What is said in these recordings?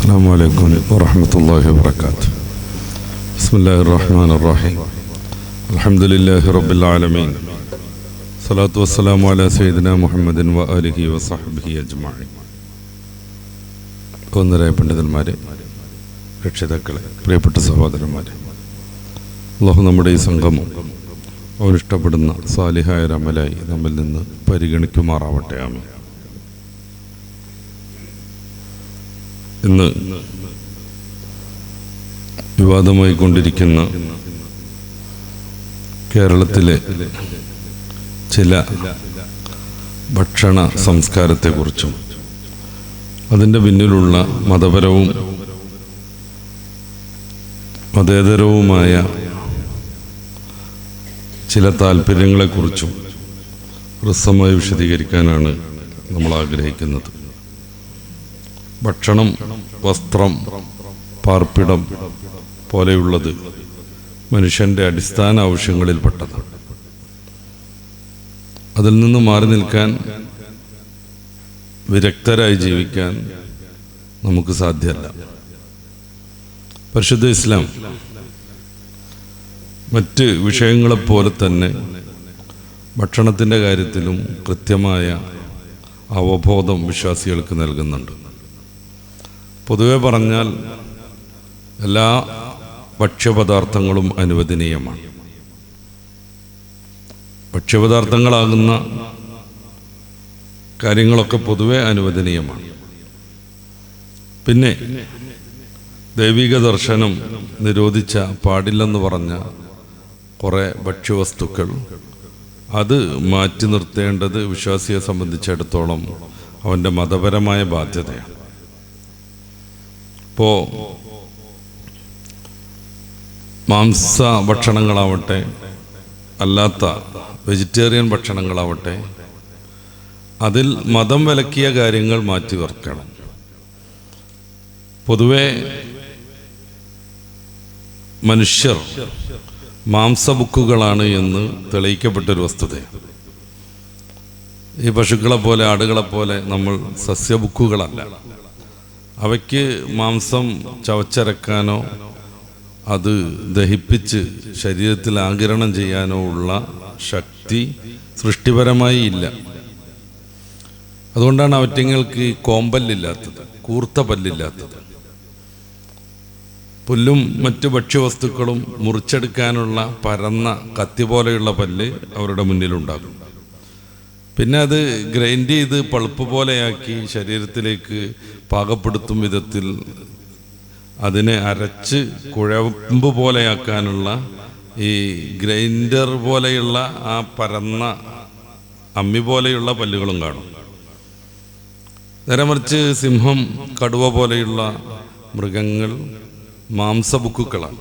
السلام عليكم ورحمة الله وبركاته. بسم الله الرحمن الرحيم. الحمد لله رب العالمين. الصلاة والسلام على سيدنا محمد وآله وصحبه أجمعين. ഒന്നരായ പണ്ഡിതന്മാരെ, രക്ഷിതാക്കളെ, പ്രിയപ്പെട്ട സഹോദരന്മാരെ, അല്ലാഹു നമ്മുടെ ഈ സംഗമം അവനിഷ്ടപ്പെടുന്ന സാലിഹായ അമലായി നമ്മിൽ നിന്ന് പരിഗണിക്കുമാറാവട്ടെ. ആമീൻ. ഇന്ന് വിവാദമായി കൊണ്ടിരിക്കുന്ന കേരളത്തിലെ ചില ഭക്ഷണ സംസ്കാരത്തെക്കുറിച്ചും അതിൻ്റെ പിന്നിലുള്ള മതപരവും മതേതരവുമായ ചില താല്പര്യങ്ങളെക്കുറിച്ചും ഹ്രസ്വമായി വിശദീകരിക്കാനാണ് നമ്മൾ ആഗ്രഹിക്കുന്നത്. ഭക്ഷണം, വസ്ത്രം, പാർപ്പിടം പോലെയുള്ളത് മനുഷ്യൻ്റെ അടിസ്ഥാന ആവശ്യങ്ങളിൽപ്പെട്ടതാണ്. അതിൽ നിന്ന് മാറി നിൽക്കാൻ, വിരക്തരായി ജീവിക്കാൻ നമുക്ക് സാധ്യമല്ല. പരിശുദ്ധ ഇസ്ലാം മറ്റ് വിഷയങ്ങളെപ്പോലെ തന്നെ ഭക്ഷണത്തിൻ്റെ കാര്യത്തിലും കൃത്യമായ അവബോധം വിശ്വാസികൾക്ക് നൽകുന്നുണ്ട്. പൊതുവെ പറഞ്ഞാൽ എല്ലാ ഭക്ഷ്യപദാർത്ഥങ്ങളും അനുവദനീയമാണ്. ഭക്ഷ്യപദാർത്ഥങ്ങളാകുന്ന കാര്യങ്ങളൊക്കെ പൊതുവെ അനുവദനീയമാണ്. പിന്നെ ദൈവിക ദർശനം നിരോധിച്ച, പാടില്ലെന്ന് പറഞ്ഞ കുറേ ഭക്ഷ്യവസ്തുക്കൾ, അത് മാറ്റി നിർത്തേണ്ടത് വിശ്വാസിയെ സംബന്ധിച്ചിടത്തോളം അവൻ്റെ മതപരമായ ബാധ്യതയാണ്. ഇപ്പോൾ മാംസ ഭക്ഷണങ്ങളാവട്ടെ, അല്ലാത്ത വെജിറ്റേറിയൻ ഭക്ഷണങ്ങളാവട്ടെ, അതിൽ മതം വിലക്കിയ കാര്യങ്ങൾ മാറ്റി വെക്കണം. പൊതുവെ മനുഷ്യർ മാംസബുക്കുകളാണ് എന്ന് തെളിയിക്കപ്പെട്ടൊരു വസ്തുതയാണ്. ഈ പശുക്കളെ പോലെ, ആടുകളെ പോലെ നമ്മൾ സസ്യബുക്കുകളല്ല. അവയ്ക്ക് മാംസം ചവച്ചരക്കാനോ അത് ദഹിപ്പിച്ച് ശരീരത്തിൽ ആഗിരണം ചെയ്യാനോ ഉള്ള ശക്തി സൃഷ്ടിപരമായി ഇല്ല. അതുകൊണ്ടാണ് അവറ്റങ്ങൾക്ക് കോമ്പല്ലില്ലാത്തത്, കൂർത്ത പല്ലില്ലാത്തത്. പുല്ലും മറ്റു ഭക്ഷ്യവസ്തുക്കളും മുറിച്ചെടുക്കാനുള്ള പരന്ന കത്തി പോലെയുള്ള പല്ല് അവരുടെ മുന്നിലുണ്ടാകും. പിന്നെ അത് ഗ്രൈൻഡ് ചെയ്ത് പൾപ്പ് പോലെയാക്കി ശരീരത്തിലേക്ക് പാകപ്പെടുത്തും വിധത്തിൽ അതിനെ അരച്ച് കുഴമ്പ് പോലെയാക്കാനുള്ള ഈ ഗ്രൈൻഡർ പോലെയുള്ള ആ പരന്ന അമ്മി പോലെയുള്ള പല്ലുകളും കാണും. നേരെ മറിച്ച് സിംഹം, കടുവ പോലെയുള്ള മൃഗങ്ങൾ മാംസബുക്കുകളാണ്.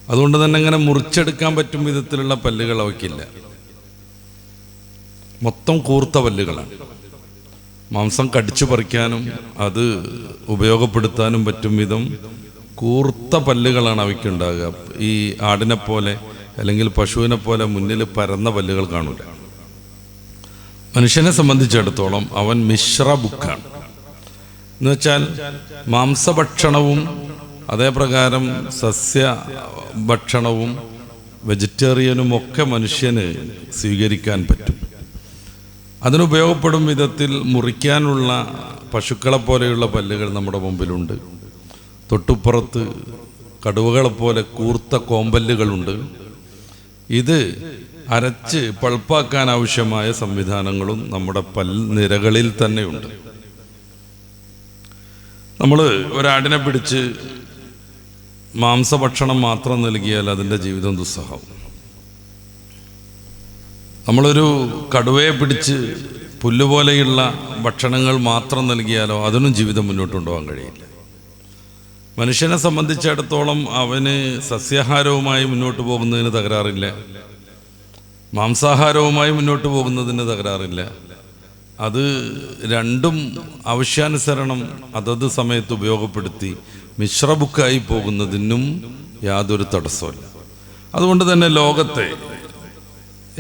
അതുകൊണ്ട് തന്നെ അങ്ങനെ മുറിച്ചെടുക്കാൻ പറ്റും വിധത്തിലുള്ള പല്ലുകൾ അവയ്ക്കില്ല. മൊത്തം കൂർത്ത പല്ലുകളാണ്. മാംസം കടിച്ചു പറിക്കാനും അത് ഉപയോഗപ്പെടുത്താനും പറ്റും വിധം കൂർത്ത പല്ലുകളാണ് അവയ്ക്കുണ്ടാകുക. ഈ ആടിനെ പോലെ അല്ലെങ്കിൽ പശുവിനെ പോലെ മുന്നിൽ പരന്ന പല്ലുകൾ കാണില്ല. മനുഷ്യനെ സംബന്ധിച്ചിടത്തോളം അവൻ മിശ്ര ബുക്കാണ്. എന്നുവെച്ചാൽ മാംസഭക്ഷണവും അതേപ്രകാരം സസ്യ ഭക്ഷണവും വെജിറ്റേറിയനും ഒക്കെ മനുഷ്യന് സ്വീകരിക്കാൻ പറ്റും. അതിനുപയോഗപ്പെടും വിധത്തിൽ മുറിക്കാനുള്ള പശുക്കളെ പോലെയുള്ള പല്ലുകൾ നമ്മുടെ മുമ്പിലുണ്ട്. തൊട്ടുപ്പുറത്ത് കടുവകളെപ്പോലെ കൂർത്ത കോമ്പല്ലുകളുണ്ട്. ഇത് അരച്ച് പൾപ്പാക്കാൻ ആവശ്യമായ സംവിധാനങ്ങളും നമ്മുടെ പൽനിരകളിൽ തന്നെയുണ്ട്. നമ്മൾ ഒരാടിനെ പിടിച്ച് മാംസഭക്ഷണം മാത്രം നൽകിയാൽ അതിൻ്റെ ജീവിതം ദുസ്സഹമാവും. നമ്മളൊരു കടുവയെ പിടിച്ച് പുല്ലുപോലെയുള്ള ഭക്ഷണങ്ങൾ മാത്രം നൽകിയാലോ അതിനും ജീവിതം മുന്നോട്ട് കൊണ്ടുപോകാൻ കഴിയില്ല. മനുഷ്യനെ സംബന്ധിച്ചിടത്തോളം അവന് സസ്യാഹാരവുമായി മുന്നോട്ട് പോകുന്നതിന് തകരാറില്ല, മാംസാഹാരവുമായി മുന്നോട്ട് പോകുന്നതിന് തകരാറില്ല. അത് രണ്ടും ആവശ്യാനുസരണം അതത് സമയത്ത് ഉപയോഗപ്പെടുത്തി മിശ്രബുക്കായി പോകുന്നതിനും യാതൊരു തടസ്സമില്ല. അതുകൊണ്ട് തന്നെ ലോകത്തെ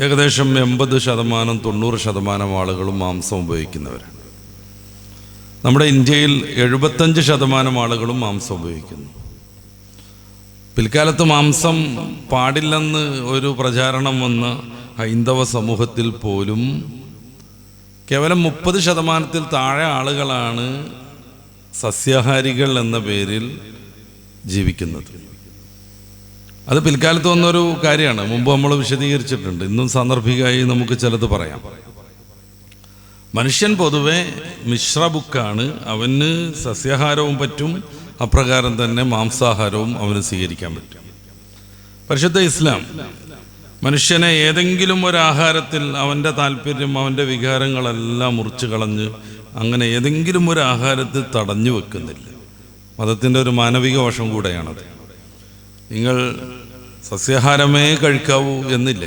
ഏകദേശം 80%, 90% ആളുകളും മാംസം ഉപയോഗിക്കുന്നവരാണ്. നമ്മുടെ ഇന്ത്യയിൽ 75% ആളുകളും മാംസം ഉപയോഗിക്കുന്നു. പിൽക്കാലത്ത് മാംസം പാടില്ലെന്ന് ഒരു പ്രചാരണം വന്ന ഹൈന്ദവ സമൂഹത്തിൽ പോലും കേവലം 30% താഴെ ആളുകളാണ് സസ്യാഹാരികൾ എന്ന പേരിൽ ജീവിക്കുന്നത്. അത് പിൽക്കാലത്ത് വന്നൊരു കാര്യമാണ്. മുമ്പ് നമ്മൾ വിശദീകരിച്ചിട്ടുണ്ട്. ഇന്നും സാന്ദർഭികമായി നമുക്ക് ചിലത് പറയാം. മനുഷ്യൻ പൊതുവെ മിശ്രബുക്കാണ്. അവന് സസ്യാഹാരവും പറ്റും, അപ്രകാരം തന്നെ മാംസാഹാരവും അവന് സ്വീകരിക്കാൻ പറ്റും. പരിശുദ്ധ ഇസ്ലാം മനുഷ്യനെ ഏതെങ്കിലും ഒരു ആഹാരത്തിൽ അവൻ്റെ താല്പര്യം, അവൻ്റെ വികാരങ്ങളെല്ലാം മുറിച്ച് കളഞ്ഞ് അങ്ങനെ ഏതെങ്കിലും ഒരു ആഹാരത്തിൽ തടഞ്ഞു വെക്കുന്നില്ല. മതത്തിൻ്റെ ഒരു മാനവിക വശം കൂടെയാണത്. നിങ്ങൾ സസ്യാഹാരമേ കഴിക്കാവൂ എന്നില്ല,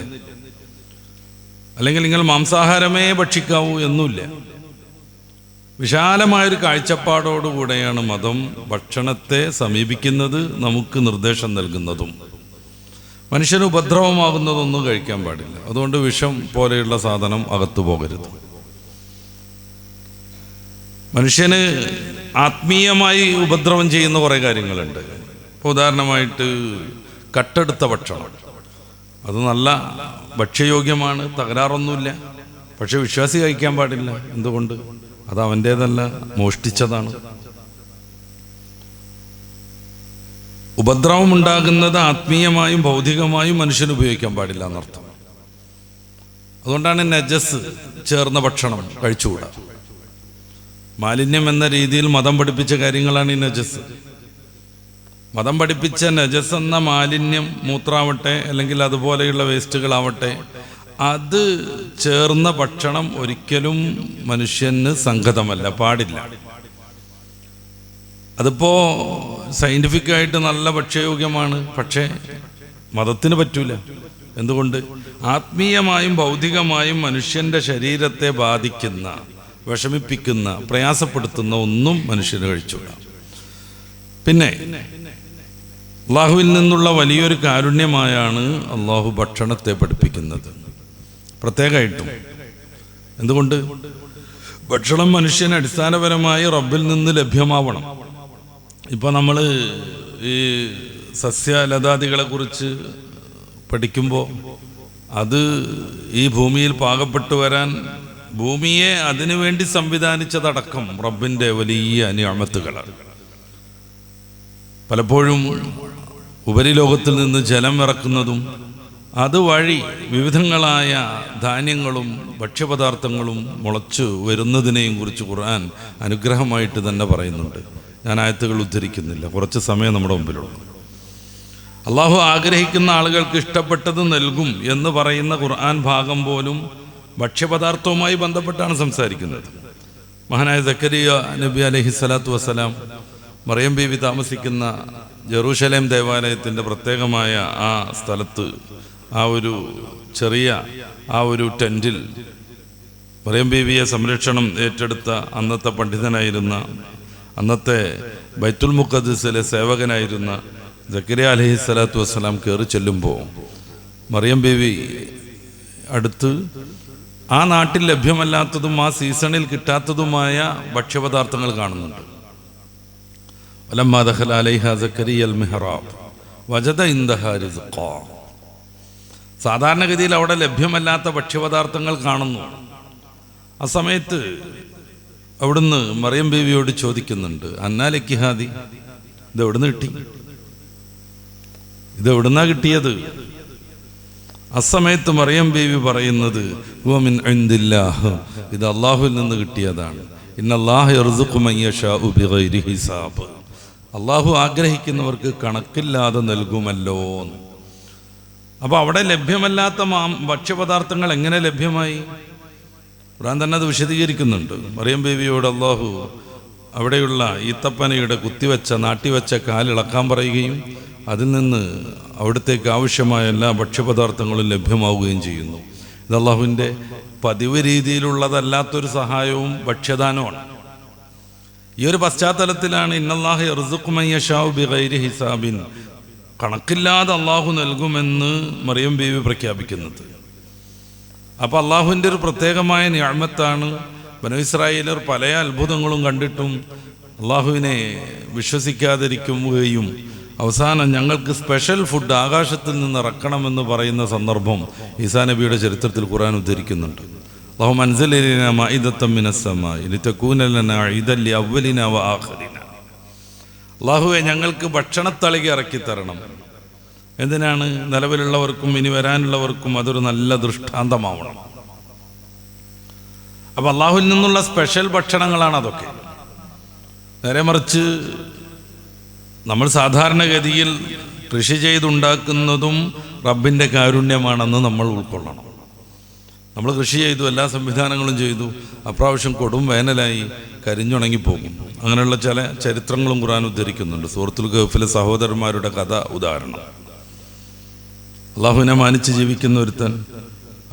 അല്ലെങ്കിൽ നിങ്ങൾ മാംസാഹാരമേ ഭക്ഷിക്കാവൂ എന്നുമില്ല. വിശാലമായൊരു കാഴ്ചപ്പാടോടുകൂടെയാണ് മതം ഭക്ഷണത്തെ സമീപിക്കുന്നത്, നമുക്ക് നിർദ്ദേശം നൽകുന്നതും. മനുഷ്യന് ഉപദ്രവമാകുന്നതൊന്നും കഴിക്കാൻ പാടില്ല. അതുകൊണ്ട് വിഷം പോലെയുള്ള സാധനം അകത്തു പോകരുത്. മനുഷ്യന് ആത്മീയമായി ഉപദ്രവം ചെയ്യുന്ന കുറേ കാര്യങ്ങളുണ്ട്. ഇപ്പോൾ ഉദാഹരണമായിട്ട് കട്ടെടുത്ത ഭക്ഷണം, അത് നല്ല ഭക്ഷ്യയോഗ്യമാണ്, തകരാറൊന്നുമില്ല. പക്ഷെ വിശ്വാസി കഴിക്കാൻ പാടില്ല. എന്തുകൊണ്ട്? അത് അവൻ്റേതല്ല, മോഷ്ടിച്ചതാണ്. ഉപദ്രവം ഉണ്ടാകുന്നത് ആത്മീയമായും ഭൗതികമായും മനുഷ്യന് ഉപയോഗിക്കാൻ പാടില്ല എന്നർത്ഥം. അതുകൊണ്ടാണ് നജസ് ചേർന്ന ഭക്ഷണം കഴിച്ചുകൂടാ. മാലിന്യം എന്ന രീതിയിൽ മതം പഠിപ്പിച്ച കാര്യങ്ങളാണ് ഈ നജസ്. മതം പഠിപ്പിച്ച നജസ് എന്ന മാലിന്യം, മൂത്രാവട്ടെ അല്ലെങ്കിൽ അതുപോലെയുള്ള വേസ്റ്റുകളാവട്ടെ, അത് ചേർന്ന ഭക്ഷണം ഒരിക്കലും മനുഷ്യന് സംഗതമല്ല, പാടില്ല. അതിപ്പോ സയന്റിഫിക്കായിട്ട് നല്ല ഭക്ഷ്യയോഗ്യമാണ്, പക്ഷേ മതത്തിന് പറ്റൂല. എന്തുകൊണ്ട്? ആത്മീയമായും ഭൗതികമായും മനുഷ്യന്റെ ശരീരത്തെ ബാധിക്കുന്ന, വിഷമിപ്പിക്കുന്ന, പ്രയാസപ്പെടുത്തുന്ന ഒന്നും മനുഷ്യന് കഴിച്ചുകൂടാ. പിന്നെ അള്ളാഹുവിൽ നിന്നുള്ള വലിയൊരു കാരുണ്യമായാണ് അള്ളാഹു ഭക്ഷണത്തെ പഠിപ്പിക്കുന്നത്, പ്രത്യേകമായിട്ടും. എന്തുകൊണ്ട്? ഭക്ഷണം മനുഷ്യന് അടിസ്ഥാനപരമായി റബ്ബിൽ നിന്ന് ലഭ്യമാവണം. ഇപ്പൊ നമ്മൾ ഈ സസ്യലതാദികളെ കുറിച്ച് പഠിക്കുമ്പോൾ അത് ഈ ഭൂമിയിൽ പാകപ്പെട്ടു വരാൻ ഭൂമിയെ അതിനു വേണ്ടി സംവിധാനിച്ചതടക്കം റബ്ബിന്റെ വലിയ നിഅമത്തുകളാണ്. പലപ്പോഴും ഉപരിലോകത്തിൽ നിന്ന് ജലം ഇറക്കുന്നതും അതുവഴി വിവിധങ്ങളായ ധാന്യങ്ങളും ഭക്ഷ്യപദാർത്ഥങ്ങളും മുളച്ചു വരുന്നതിനെയും കുറിച്ച് ഖുർആൻ അനുഗ്രഹമായിട്ട് തന്നെ പറയുന്നുണ്ട്. ഞാൻ ആയത്തുകൾ ഉദ്ധരിക്കുന്നില്ല, കുറച്ച് സമയം നമ്മുടെ മുമ്പിലുള്ളൂ. അള്ളാഹു ആഗ്രഹിക്കുന്ന ആളുകൾക്ക് ഇഷ്ടപ്പെട്ടത് നൽകും എന്ന് പറയുന്ന ഖുർആൻ ഭാഗം പോലും ഭക്ഷ്യപദാർത്ഥവുമായി ബന്ധപ്പെട്ടാണ് സംസാരിക്കുന്നത്. മഹാനായ സക്കരിയ നബി അലൈഹിസ്സലാത്തു വസ്സലാം മറിയം ബീവി താമസിക്കുന്ന ജെറൂശലേം ദേവാലയത്തിൻ്റെ പ്രത്യേകമായ ആ സ്ഥലത്ത്, ആ ഒരു ചെറിയ ആ ഒരു ടെൻറ്റിൽ മറിയം ബീവിയെ സംരക്ഷണം ഏറ്റെടുത്ത അന്നത്തെ പണ്ഡിതനായിരുന്ന, അന്നത്തെ ബൈത്തുൽ മുഖദ്ദിസിലെ സേവകനായിരുന്ന സക്കരിയ അലൈഹിസ്സലാത്തു വസ്സലാം കയറി ചെല്ലുമ്പോൾ മറിയം ബീവി അടുത്ത് ആ നാട്ടിൽ ലഭ്യമല്ലാത്തതും ആ സീസണിൽ കിട്ടാത്തതുമായ ഭക്ഷ്യപദാർത്ഥങ്ങൾ കാണുന്നുണ്ട്. വലമ്മാ ദഖല അലൈഹാ സക്കരിയൽ മിഹ്റാബ് വജദ ഇൻദഹാ റിസ്ഖാ. സാധാരണഗതിയിൽ അവിടെ ലഭ്യമല്ലാത്ത ഭക്ഷ്യപദാർത്ഥങ്ങൾ കാണുന്നു. ആ സമയത്ത് അവിടുന്ന് മറിയം ബീവിയോട് ചോദിക്കുന്നുണ്ട്, അന്നാ ലക്കി ഹാദി, ഇതെവിടുന്ന് കിട്ടി? ഇതെവിടുന്നാ കിട്ടിയത്? അസമയത്ത് മറിയം ബീവി പറയുന്നത്, ഹുവ മിൻ ഇൻദില്ലാഹ്, ഇത് അള്ളാഹുവിൽ നിന്ന് കിട്ടിയതാണ്. ഇന്നല്ലാഹ യർസുഖു മൻ യശാഉ ബിഗൈരി ഹിസാബ്, അള്ളാഹു ആഗ്രഹിക്കുന്നവർക്ക് കണക്കില്ലാതെ നൽകുമല്ലോ. അപ്പോൾ അവിടെ ലഭ്യമല്ലാത്ത ഭക്ഷ്യപദാർത്ഥങ്ങൾ എങ്ങനെ ലഭ്യമായി? ഖുർആൻ തന്നെ അത് വിശദീകരിക്കുന്നുണ്ട്. മറിയം ബീവിയോട് അള്ളാഹു അവിടെയുള്ള ഈത്തപ്പനയുടെ കുത്തിവെച്ച, നാട്ടിവെച്ച കാലിളക്കാൻ പറയുകയും അതിൽ നിന്ന് അവിടത്തേക്ക് ആവശ്യമായ എല്ലാ ഭക്ഷ്യപദാർത്ഥങ്ങളും ലഭ്യമാവുകയും ചെയ്യുന്നു. ഇത് അള്ളാഹുവിൻ്റെ പതിവ് രീതിയിലുള്ളതല്ലാത്തൊരു സഹായവും ഭക്ഷ്യദാനമാണ്. ഈ ഒരു പശ്ചാത്തലത്തിലാണ് ഇന്നല്ലാഹ യർസുഖു മൻ യശാഉ ബിഗൈരി ഹിസാബിൻ, കണക്കില്ലാതെ അള്ളാഹു നൽകുമെന്ന് മറിയം ബീവി പ്രഖ്യാപിക്കുന്നത്. അപ്പോൾ അള്ളാഹുവിൻ്റെ ഒരു പ്രത്യേകമായ നിഅമത്താണ് ബനൂ ഇസ്രായേലർ പല അത്ഭുതങ്ങളും കണ്ടിട്ടും അള്ളാഹുവിനെ വിശ്വസിക്കാതിരിക്കുകയും അവസാനം ഞങ്ങൾക്ക് സ്പെഷ്യൽ ഫുഡ് ആകാശത്തിൽ നിന്ന് ഇറക്കണമെന്ന് പറയുന്ന സന്ദർഭം ഈസാ നബിയുടെ ചരിത്രത്തിൽ ഖുർആൻ ഉദ്ധരിക്കുന്നുണ്ട്. അല്ലാഹു അൻസല ഇലൈനാ മഅഇദത്തൻ മിനസ് സമാഇ ലിതകൂന ലനാ ഈദൻ ലിഅവ്വലിനാ വആഖിരിനാ. അല്ലാഹുവേ, ഞങ്ങൾക്ക് ഭക്ഷണത്തളിക ഇറക്കി തരണം. എന്തിനാണ്? നിലവിലുള്ളവർക്കും ഇനി വരാനുള്ളവർക്കും അതൊരു നല്ല ദൃഷ്ടാന്തമാവണം. അപ്പം അള്ളാഹുവിൽ നിന്നുള്ള സ്പെഷ്യൽ ഭക്ഷണങ്ങളാണ് അതൊക്കെ. നേരെ മറിച്ച് നമ്മൾ സാധാരണഗതിയിൽ കൃഷി ചെയ്തുണ്ടാക്കുന്നതും റബ്ബിൻ്റെ കാരുണ്യമാണെന്ന് നമ്മൾ ഉൾക്കൊള്ളണം. നമ്മൾ കൃഷി ചെയ്തു, എല്ലാ സംവിധാനങ്ങളും ചെയ്തു, അപ്രാവശ്യം കൊടും വേനലായി കരിഞ്ഞുണങ്ങിപ്പോകും. അങ്ങനെയുള്ള ചില ചരിത്രങ്ങളും ഖുർആൻ ഉദ്ധരിക്കുന്നുണ്ട്. സൂറത്തുൽ കഹ്ഫിലെ സഹോദരന്മാരുടെ കഥ ഉദാഹരണം. അള്ളാഹുവിനെ മാനിച്ച് ജീവിക്കുന്ന ഒരുത്തൻ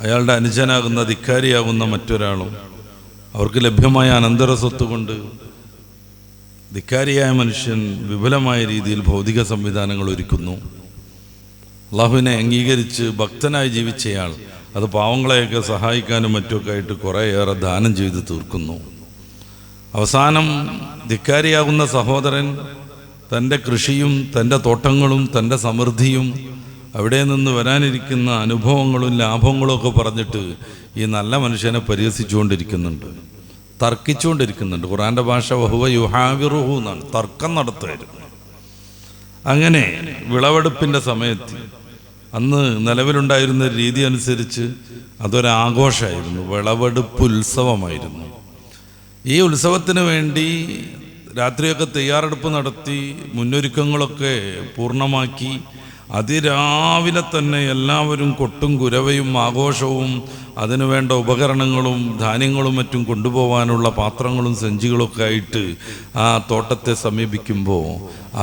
അയാളുടെ അനുജനാകുന്ന ധിക്കാരിയാകുന്ന മറ്റൊരാളും അവർക്ക് ലഭ്യമായ അനന്തര സ്വത്ത് കൊണ്ട് ധിക്കാരിയായ മനുഷ്യൻ വിപുലമായ രീതിയിൽ ഭൗതിക സംവിധാനങ്ങൾ ഒരുക്കുന്നു. അള്ളാഹുവിനെ അംഗീകരിച്ച് ഭക്തനായി ജീവിച്ചയാൾ അത് പാവങ്ങളെയൊക്കെ സഹായിക്കാനും മറ്റുമൊക്കെ ആയിട്ട് കുറേയേറെ ദാനം ചെയ്ത് തീർക്കുന്നു. അവസാനം ധിക്കാരിയാകുന്ന സഹോദരൻ തൻ്റെ കൃഷിയും തൻ്റെ തോട്ടങ്ങളും തൻ്റെ സമൃദ്ധിയും അവിടെ നിന്ന് വരാനിരിക്കുന്ന അനുഭവങ്ങളും ലാഭങ്ങളും ഒക്കെ പറഞ്ഞിട്ട് ഈ നല്ല മനുഷ്യനെ പരിഹസിച്ചുകൊണ്ടിരിക്കുന്നുണ്ട്, തർക്കിച്ചുകൊണ്ടിരിക്കുന്നുണ്ട്. ഖുർആൻ്റെ ഭാഷ വഹുവ യുഹാവിറുഹു എന്നാണ്, തർക്കം നടത്തുമായിരുന്നു. അങ്ങനെ വിളവെടുപ്പിൻ്റെ സമയത്ത് അന്ന് നിലവിലുണ്ടായിരുന്ന രീതി അനുസരിച്ച് അതൊരാഘോഷമായിരുന്നു, വിളവെടുപ്പ് ഉത്സവമായിരുന്നു. ഈ ഉത്സവത്തിന് വേണ്ടി രാത്രിയൊക്കെ തയ്യാറെടുപ്പ് നടത്തി മുന്നൊരുക്കങ്ങളൊക്കെ പൂർണ്ണമാക്കി അതിരാവിലെ തന്നെ എല്ലാവരും കൊട്ടും കുരവയും ആഘോഷവും അതിനു വേണ്ട ഉപകരണങ്ങളും ധാന്യങ്ങളും മറ്റും കൊണ്ടുപോകാനുള്ള പാത്രങ്ങളും സഞ്ചികളൊക്കെ ആയിട്ട് ആ തോട്ടത്തെ സമീപിക്കുമ്പോൾ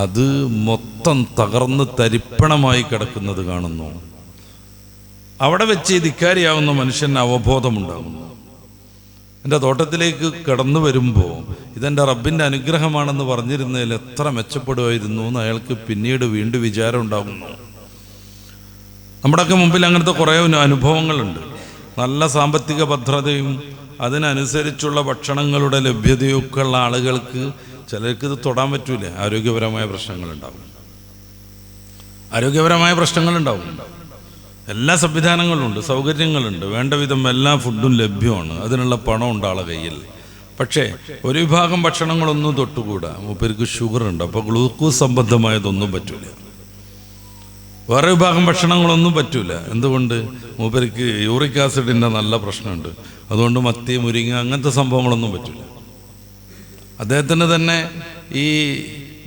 അത് മൊത്തം തകർന്ന് തരിപ്പണമായി കിടക്കുന്നത് കാണുന്നു. അവിടെ വെച്ച് ധിക്കാരിയാവുന്ന മനുഷ്യന് അവബോധമുണ്ടാകുന്നു. എൻ്റെ തോട്ടത്തിലേക്ക് കടന്നു വരുമ്പോൾ ഇതെൻ്റെ റബ്ബിൻ്റെ അനുഗ്രഹമാണെന്ന് പറഞ്ഞിരുന്നതിൽ എത്ര മെച്ചപ്പെടുമായിരുന്നു എന്ന് അയാൾക്ക് പിന്നീട് വീണ്ടും വിചാരം ഉണ്ടാകുന്നു. നമ്മുടെയൊക്കെ മുമ്പിൽ അങ്ങനത്തെ കുറേ അനുഭവങ്ങളുണ്ട്. നല്ല സാമ്പത്തിക ഭദ്രതയും അതിനനുസരിച്ചുള്ള ഭക്ഷണങ്ങളുടെ ലഭ്യതയൊക്കെ ഉള്ള ആളുകൾക്ക് ചിലർക്ക് ഇത് തൊടാൻ പറ്റൂല. ആരോഗ്യപരമായ പ്രശ്നങ്ങളുണ്ടാവും. എല്ലാ സംവിധാനങ്ങളുണ്ട്, സൗകര്യങ്ങളുണ്ട്, വേണ്ട വിധം എല്ലാ ഫുഡും ലഭ്യമാണ്, അതിനുള്ള പണം ഉണ്ട് ആളെ കയ്യിൽ. പക്ഷേ ഒരു വിഭാഗം ഭക്ഷണങ്ങളൊന്നും തൊട്ടുകൂടാ. മൂപ്പർക്ക് ഷുഗർ ഉണ്ട്, അപ്പോൾ ഗ്ലൂക്കോസ് സംബന്ധമായതൊന്നും പറ്റൂല. വേറെ വിഭാഗം ഭക്ഷണങ്ങളൊന്നും പറ്റൂല. എന്തുകൊണ്ട്? മൂപ്പർക്ക് യൂറിക് ആസിഡിൻ്റെ നല്ല പ്രശ്നമുണ്ട്. അതുകൊണ്ട് മത്തി, മുരിങ്ങ അങ്ങനത്തെ സംഭവങ്ങളൊന്നും പറ്റൂല. അദ്ദേഹത്തിന് തന്നെ ഈ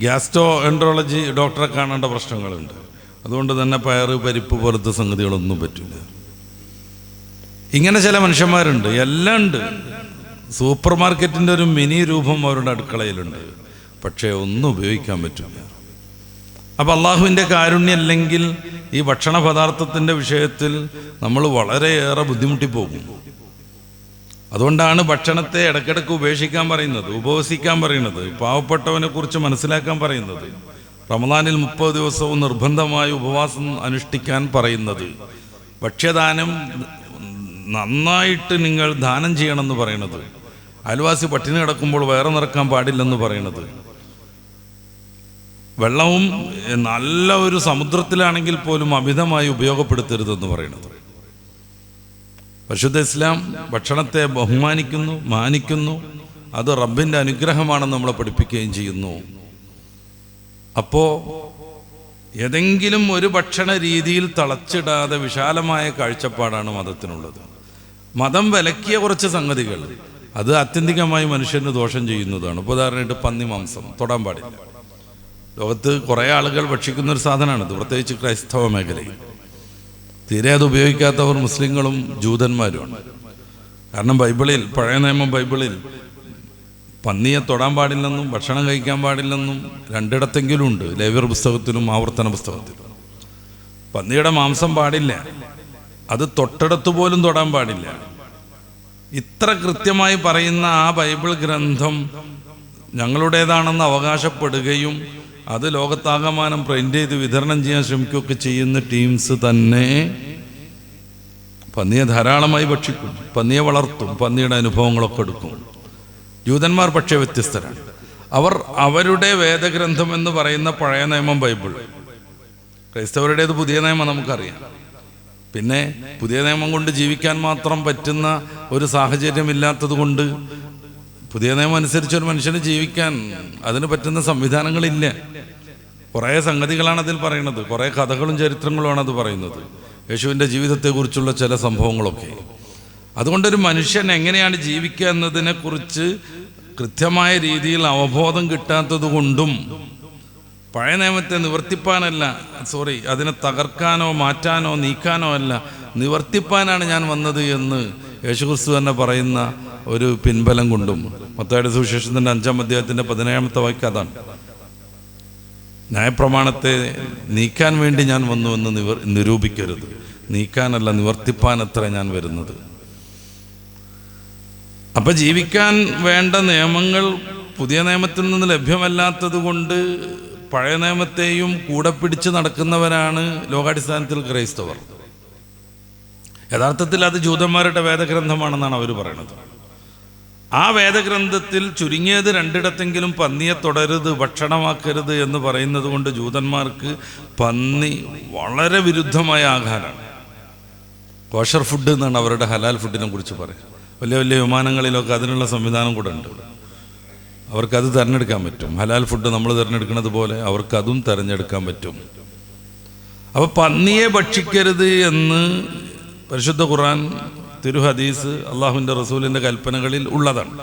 ഗ്യാസ്ട്രോ എൻട്രോളജി ഡോക്ടറെ കാണേണ്ട പ്രശ്നങ്ങളുണ്ട്. അതുകൊണ്ട് തന്നെ പയറ്, പരിപ്പ് പോലത്തെ സംഗതികളൊന്നും പറ്റില്ല. ഇങ്ങനെ ചില മനുഷ്യന്മാരുണ്ട്. എല്ലാം ഉണ്ട്. സൂപ്പർ മാർക്കറ്റിൻ്റെ ഒരു മിനി രൂപം അവരുടെ അടുക്കളയിലുണ്ട്. പക്ഷേ ഒന്നും ഉപയോഗിക്കാൻ പറ്റില്ല. അപ്പം അള്ളാഹുവിൻ്റെ കാരുണ്യം അല്ലെങ്കിൽ ഈ ഭക്ഷണ പദാർത്ഥത്തിൻ്റെ വിഷയത്തിൽ നമ്മൾ വളരെയേറെ ബുദ്ധിമുട്ടിപ്പോകും. അതുകൊണ്ടാണ് ഭക്ഷണത്തെ ഇടയ്ക്കിടയ്ക്ക് ഉപേക്ഷിക്കാൻ പറയുന്നത്, ഉപവസിക്കാൻ പറയുന്നത്, പാവപ്പെട്ടവനെ കുറിച്ച് മനസ്സിലാക്കാൻ പറയുന്നത്, റമദാനിൽ 30 ദിവസവും നിർബന്ധമായി ഉപവാസം അനുഷ്ഠിക്കാൻ പറയുന്നത്, ഭക്ഷ്യദാനം നന്നായിട്ട് നിങ്ങൾ ദാനം ചെയ്യണമെന്ന് പറയണത്, അയൽവാസി പട്ടിണി കിടക്കുമ്പോൾ വയറ് നിറക്കാൻ പാടില്ലെന്ന് പറയണത്, വെള്ളവും നല്ല ഒരു സമുദ്രത്തിലാണെങ്കിൽ പോലും അമിതമായി ഉപയോഗപ്പെടുത്തരുതെന്ന് പറയണത്. പരിശുദ്ധ ഇസ്ലാം ഭക്ഷണത്തെ ബഹുമാനിക്കുന്നു, മാനിക്കുന്നു. അത് റബ്ബിൻ്റെ അനുഗ്രഹമാണെന്ന് നമ്മളെ പഠിപ്പിക്കുകയും ചെയ്യുന്നു. അപ്പോൾ ഏതെങ്കിലും ഒരു ഭക്ഷണ രീതിയിൽ തളച്ചിടാതെ വിശാലമായ കാഴ്ചപ്പാടാണ് മതത്തിനുള്ളത്. മതം വിലക്കിയ കുറച്ച് സംഗതികൾ അത് ആത്യന്തികമായി മനുഷ്യന് ദോഷം ചെയ്യുന്നതാണ്. ഇപ്പോൾ ഉദാഹരണമായിട്ട് പന്നി മാംസം തൊടാൻ പാടില്ല. ലോകത്ത് കുറേ ആളുകൾ ഭക്ഷിക്കുന്നൊരു സാധനമാണിത്, പ്രത്യേകിച്ച് ക്രൈസ്തവ മേഖലയിൽ. തീരെ അത് ഉപയോഗിക്കാത്തവർ മുസ്ലിങ്ങളും ജൂതന്മാരുമാണ്. കാരണം ബൈബിളിൽ, പഴയ നിയമം ബൈബിളിൽ പന്നിയെ തൊടാൻ പാടില്ലെന്നും ഭക്ഷണം കഴിക്കാൻ പാടില്ലെന്നും രണ്ടിടത്തെങ്കിലും ഉണ്ട്. ലേവ്യർ പുസ്തകത്തിലും ആവർത്തന പുസ്തകത്തിലും. പന്നിയുടെ മാംസം പാടില്ല, അത് തൊട്ടടുത്ത് പോലും തൊടാൻ പാടില്ല. ഇത്ര കൃത്യമായി പറയുന്ന ആ ബൈബിൾ ഗ്രന്ഥം ഞങ്ങളുടേതാണെന്ന് അവകാശപ്പെടുകയും അത് ലോകത്താകമാനം പ്രിന്റ് ചെയ്ത് വിതരണം ചെയ്യാൻ ശ്രമിക്കുകയൊക്കെ ചെയ്യുന്ന ടീംസ് തന്നെ പന്നിയെ ധാരാളമായി ഭക്ഷിക്കും, പന്നിയെ വളർത്തും, പന്നിയുടെ അനുഭവങ്ങളൊക്കെ എടുക്കും. ജൂതന്മാർ പക്ഷേ വ്യത്യസ്തരാണ്. അവർ അവരുടെ വേദഗ്രന്ഥം എന്ന് പറയുന്ന പഴയ നിയമം ബൈബിൾ, ക്രൈസ്തവരുടേത് പുതിയ നിയമം നമുക്കറിയാം. പിന്നെ പുതിയ നിയമം കൊണ്ട് ജീവിക്കാൻ മാത്രം പറ്റുന്ന ഒരു സാഹചര്യം ഇല്ലാത്തത് കൊണ്ട് പുതിയ നിയമം അനുസരിച്ച് ഒരു മനുഷ്യന് ജീവിക്കാൻ അതിന് പറ്റുന്ന സംവിധാനങ്ങളില്ല. കുറേ സംഗതികളാണ് അതിൽ പറയുന്നത്, കുറേ കഥകളും ചരിത്രങ്ങളുമാണ് അത് പറയുന്നത്, യേശുവിൻ്റെ ജീവിതത്തെക്കുറിച്ചുള്ള ചില സംഭവങ്ങളൊക്കെ. അതുകൊണ്ടൊരു മനുഷ്യൻ എങ്ങനെയാണ് ജീവിക്കുക എന്നതിനെക്കുറിച്ച് കൃത്യമായ രീതിയിൽ അവബോധം കിട്ടാത്തത് കൊണ്ടും പഴയ നിയമത്തെ നിവർത്തിപ്പാനല്ല, അതിനെ തകർക്കാനോ മാറ്റാനോ നീക്കാനോ അല്ല, നിവർത്തിപ്പാനാണ് ഞാൻ വന്നത് എന്ന് യേശുക്രിസ്തു തന്നെ പറയുന്ന ഒരു പിൻബലം കൊണ്ടും. മത്തായിയുടെ സുവിശേഷത്തിൻ്റെ 5-ാം അധ്യായത്തിൻ്റെ 17-ാമത്തെ വാക്യം അതാണ്. ന്യായപ്രമാണത്തെ നീക്കാൻ വേണ്ടി ഞാൻ വന്നു എന്ന് നിരൂപിക്കരുത്, നീക്കാനല്ല നിവർത്തിപ്പാനത്ര ഞാൻ വരുന്നത്. അപ്പം ജീവിക്കാൻ വേണ്ട നിയമങ്ങൾ പുതിയ നിയമത്തിൽ നിന്ന് ലഭ്യമല്ലാത്തത് കൊണ്ട് പഴയ നിയമത്തെയും കൂടെ പിടിച്ച് നടക്കുന്നവരാണ് ലോകാടിസ്ഥാനത്തിൽ ക്രൈസ്തവർ. യഥാർത്ഥത്തിൽ അത് ജൂതന്മാരുടെ വേദഗ്രന്ഥമാണെന്നാണ് അവർ പറയുന്നത്. ആ വേദഗ്രന്ഥത്തിൽ ചുരുങ്ങിയത് 2 പന്നിയെ തൊടരുത്, ഭക്ഷണമാക്കരുത് എന്ന് പറയുന്നത് കൊണ്ട് ജൂതന്മാർക്ക് പന്നി വളരെ വിരുദ്ധമായ ആഹാരമാണ്. കോഷർ ഫുഡ് എന്നാണ് അവരുടെ ഹലാൽ ഫുഡിനെ കുറിച്ച് പറയുക. വലിയ വലിയ വിമാനങ്ങളിലൊക്കെ അതിനുള്ള സംവിധാനം കൂടെ ഉണ്ട്. അവർക്കത് തിരഞ്ഞെടുക്കാൻ പറ്റും. ഹലാൽ ഫുഡ് നമ്മൾ തിരഞ്ഞെടുക്കുന്നത് പോലെ അവർക്കതും തിരഞ്ഞെടുക്കാൻ പറ്റും. അപ്പോൾ പന്നിയെ ഭക്ഷിക്കരുത് എന്ന് പരിശുദ്ധ ഖുർആൻ, തിരുഹദീസ്, അള്ളാഹുവിൻ്റെ റസൂലിൻ്റെ കൽപ്പനകളിൽ ഉള്ളതാണ്.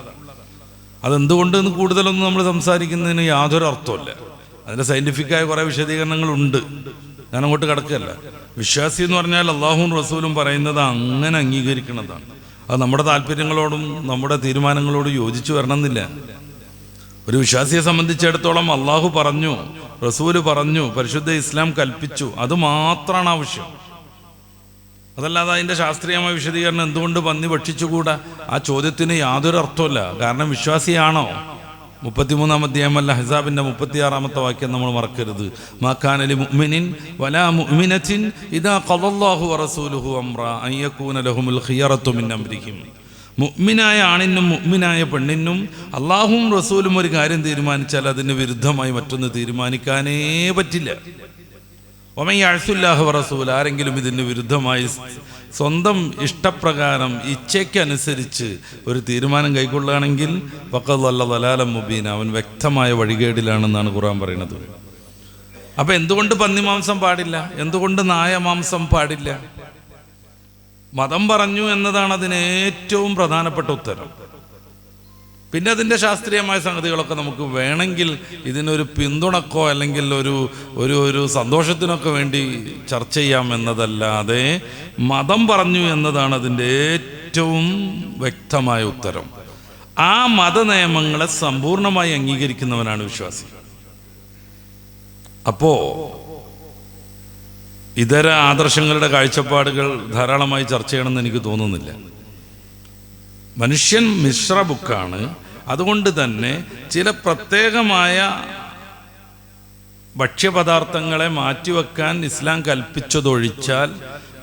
അതെന്തുകൊണ്ട് കൂടുതലൊന്നും നമ്മൾ സംസാരിക്കുന്നതിന് യാതൊരു അർത്ഥമില്ല. അതിൻ്റെ സയൻറ്റിഫിക്കായ കുറേ വിശദീകരണങ്ങളുണ്ട്, ഞാൻ അങ്ങോട്ട് കിടക്കുകയല്ല. വിശ്വാസി എന്ന് പറഞ്ഞാൽ അള്ളാഹുവും റസൂലും പറയുന്നത് അങ്ങനെ അംഗീകരിക്കുന്നതാണ്. അത് നമ്മുടെ താല്പര്യങ്ങളോടും നമ്മുടെ തീരുമാനങ്ങളോടും യോജിച്ചു വരണമെന്നില്ല. ഒരു വിശ്വാസിയെ സംബന്ധിച്ചിടത്തോളം അള്ളാഹു പറഞ്ഞു, റസൂല് പറഞ്ഞു, പരിശുദ്ധ ഇസ്ലാം കൽപ്പിച്ചു, അത് മാത്രമാണ് ആവശ്യം. അതല്ലാതെ അതിൻ്റെ ശാസ്ത്രീയമായ വിശദീകരണം എന്തുകൊണ്ട് പന്നി ഭക്ഷിച്ചുകൂടാ, ആ ചോദ്യത്തിന് യാതൊരു അർത്ഥമില്ല. കാരണം വിശ്വാസിയാണോ? 33-ാം അധ്യായമല്ല അഹ്സാബിൻ്റെ 36-ാമത്തെ വാക്യം നമ്മൾ മറക്കരുത്. മാ കാന ലി മുഅ്മിനിൻ വലാ മുഅ്മിനത്തിൻ ഇദാ ഖദല്ലാഹു വറസൂലുഹു അംറാ അൻ യകൂന ലഹുമുൽ ഖിയറത്തു മിൻ അംരിഹിം. മുഅ്മിനായ ആണിനും മുഅ്മിനായ പെണ്ണിനും അള്ളാഹുവും റസൂലും ഒരു കാര്യം തീരുമാനിച്ചാൽ അതിന് വിരുദ്ധമായി മറ്റൊന്ന് തീരുമാനിക്കാനേ പറ്റില്ല. വമൻ യഅ്സുല്ലാഹ വറസൂല, ആരെങ്കിലും ഇതിന് വിരുദ്ധമായി സ്വന്തം ഇഷ്ടപ്രകാരം ഇച്ഛയ്ക്കനുസരിച്ച് ഒരു തീരുമാനം കൈക്കൊള്ളുകയാണെങ്കിൽ ഫഖദ് ളല്ല ളലാലൻ മുബീന, അവൻ വ്യക്തമായ വഴികേടിലാണെന്നാണ് ഖുർആൻ പറയുന്നത്. അപ്പം എന്തുകൊണ്ട് പന്നിമാംസം പാടില്ല? എന്തുകൊണ്ട് നായമാംസം പാടില്ല? മതം പറഞ്ഞു എന്നതാണ് അതിന് ഏറ്റവും പ്രധാനപ്പെട്ട ഉത്തരം. പിന്നെ അതിൻ്റെ ശാസ്ത്രീയമായ സംഗതികളൊക്കെ നമുക്ക് വേണമെങ്കിൽ ഇതിനൊരു പിന്തുണക്കോ അല്ലെങ്കിൽ ഒരു സന്തോഷത്തിനൊക്കെ വേണ്ടി ചർച്ച ചെയ്യാം എന്നതല്ലാതെ മതം പറഞ്ഞു എന്നതാണ് അതിൻ്റെ ഏറ്റവും വ്യക്തമായ ഉത്തരം. ആ മതനിയമങ്ങളെ സമ്പൂർണ്ണമായി അംഗീകരിക്കുന്നവനാണ് വിശ്വാസി. അപ്പോൾ ഇതര ആദർശങ്ങളുടെ കാഴ്ചപ്പാടുകൾ ധാരാളമായി ചർച്ച ചെയ്യണമെന്ന് എനിക്ക് തോന്നുന്നില്ല. മനുഷ്യൻ മിശ്ര ബുക്കാണ്. അതുകൊണ്ട് തന്നെ ചില പ്രത്യേകമായ ഭക്ഷ്യപദാർത്ഥങ്ങളെ മാറ്റിവെക്കാൻ ഇസ്ലാം കൽപ്പിച്ചതൊഴിച്ചാൽ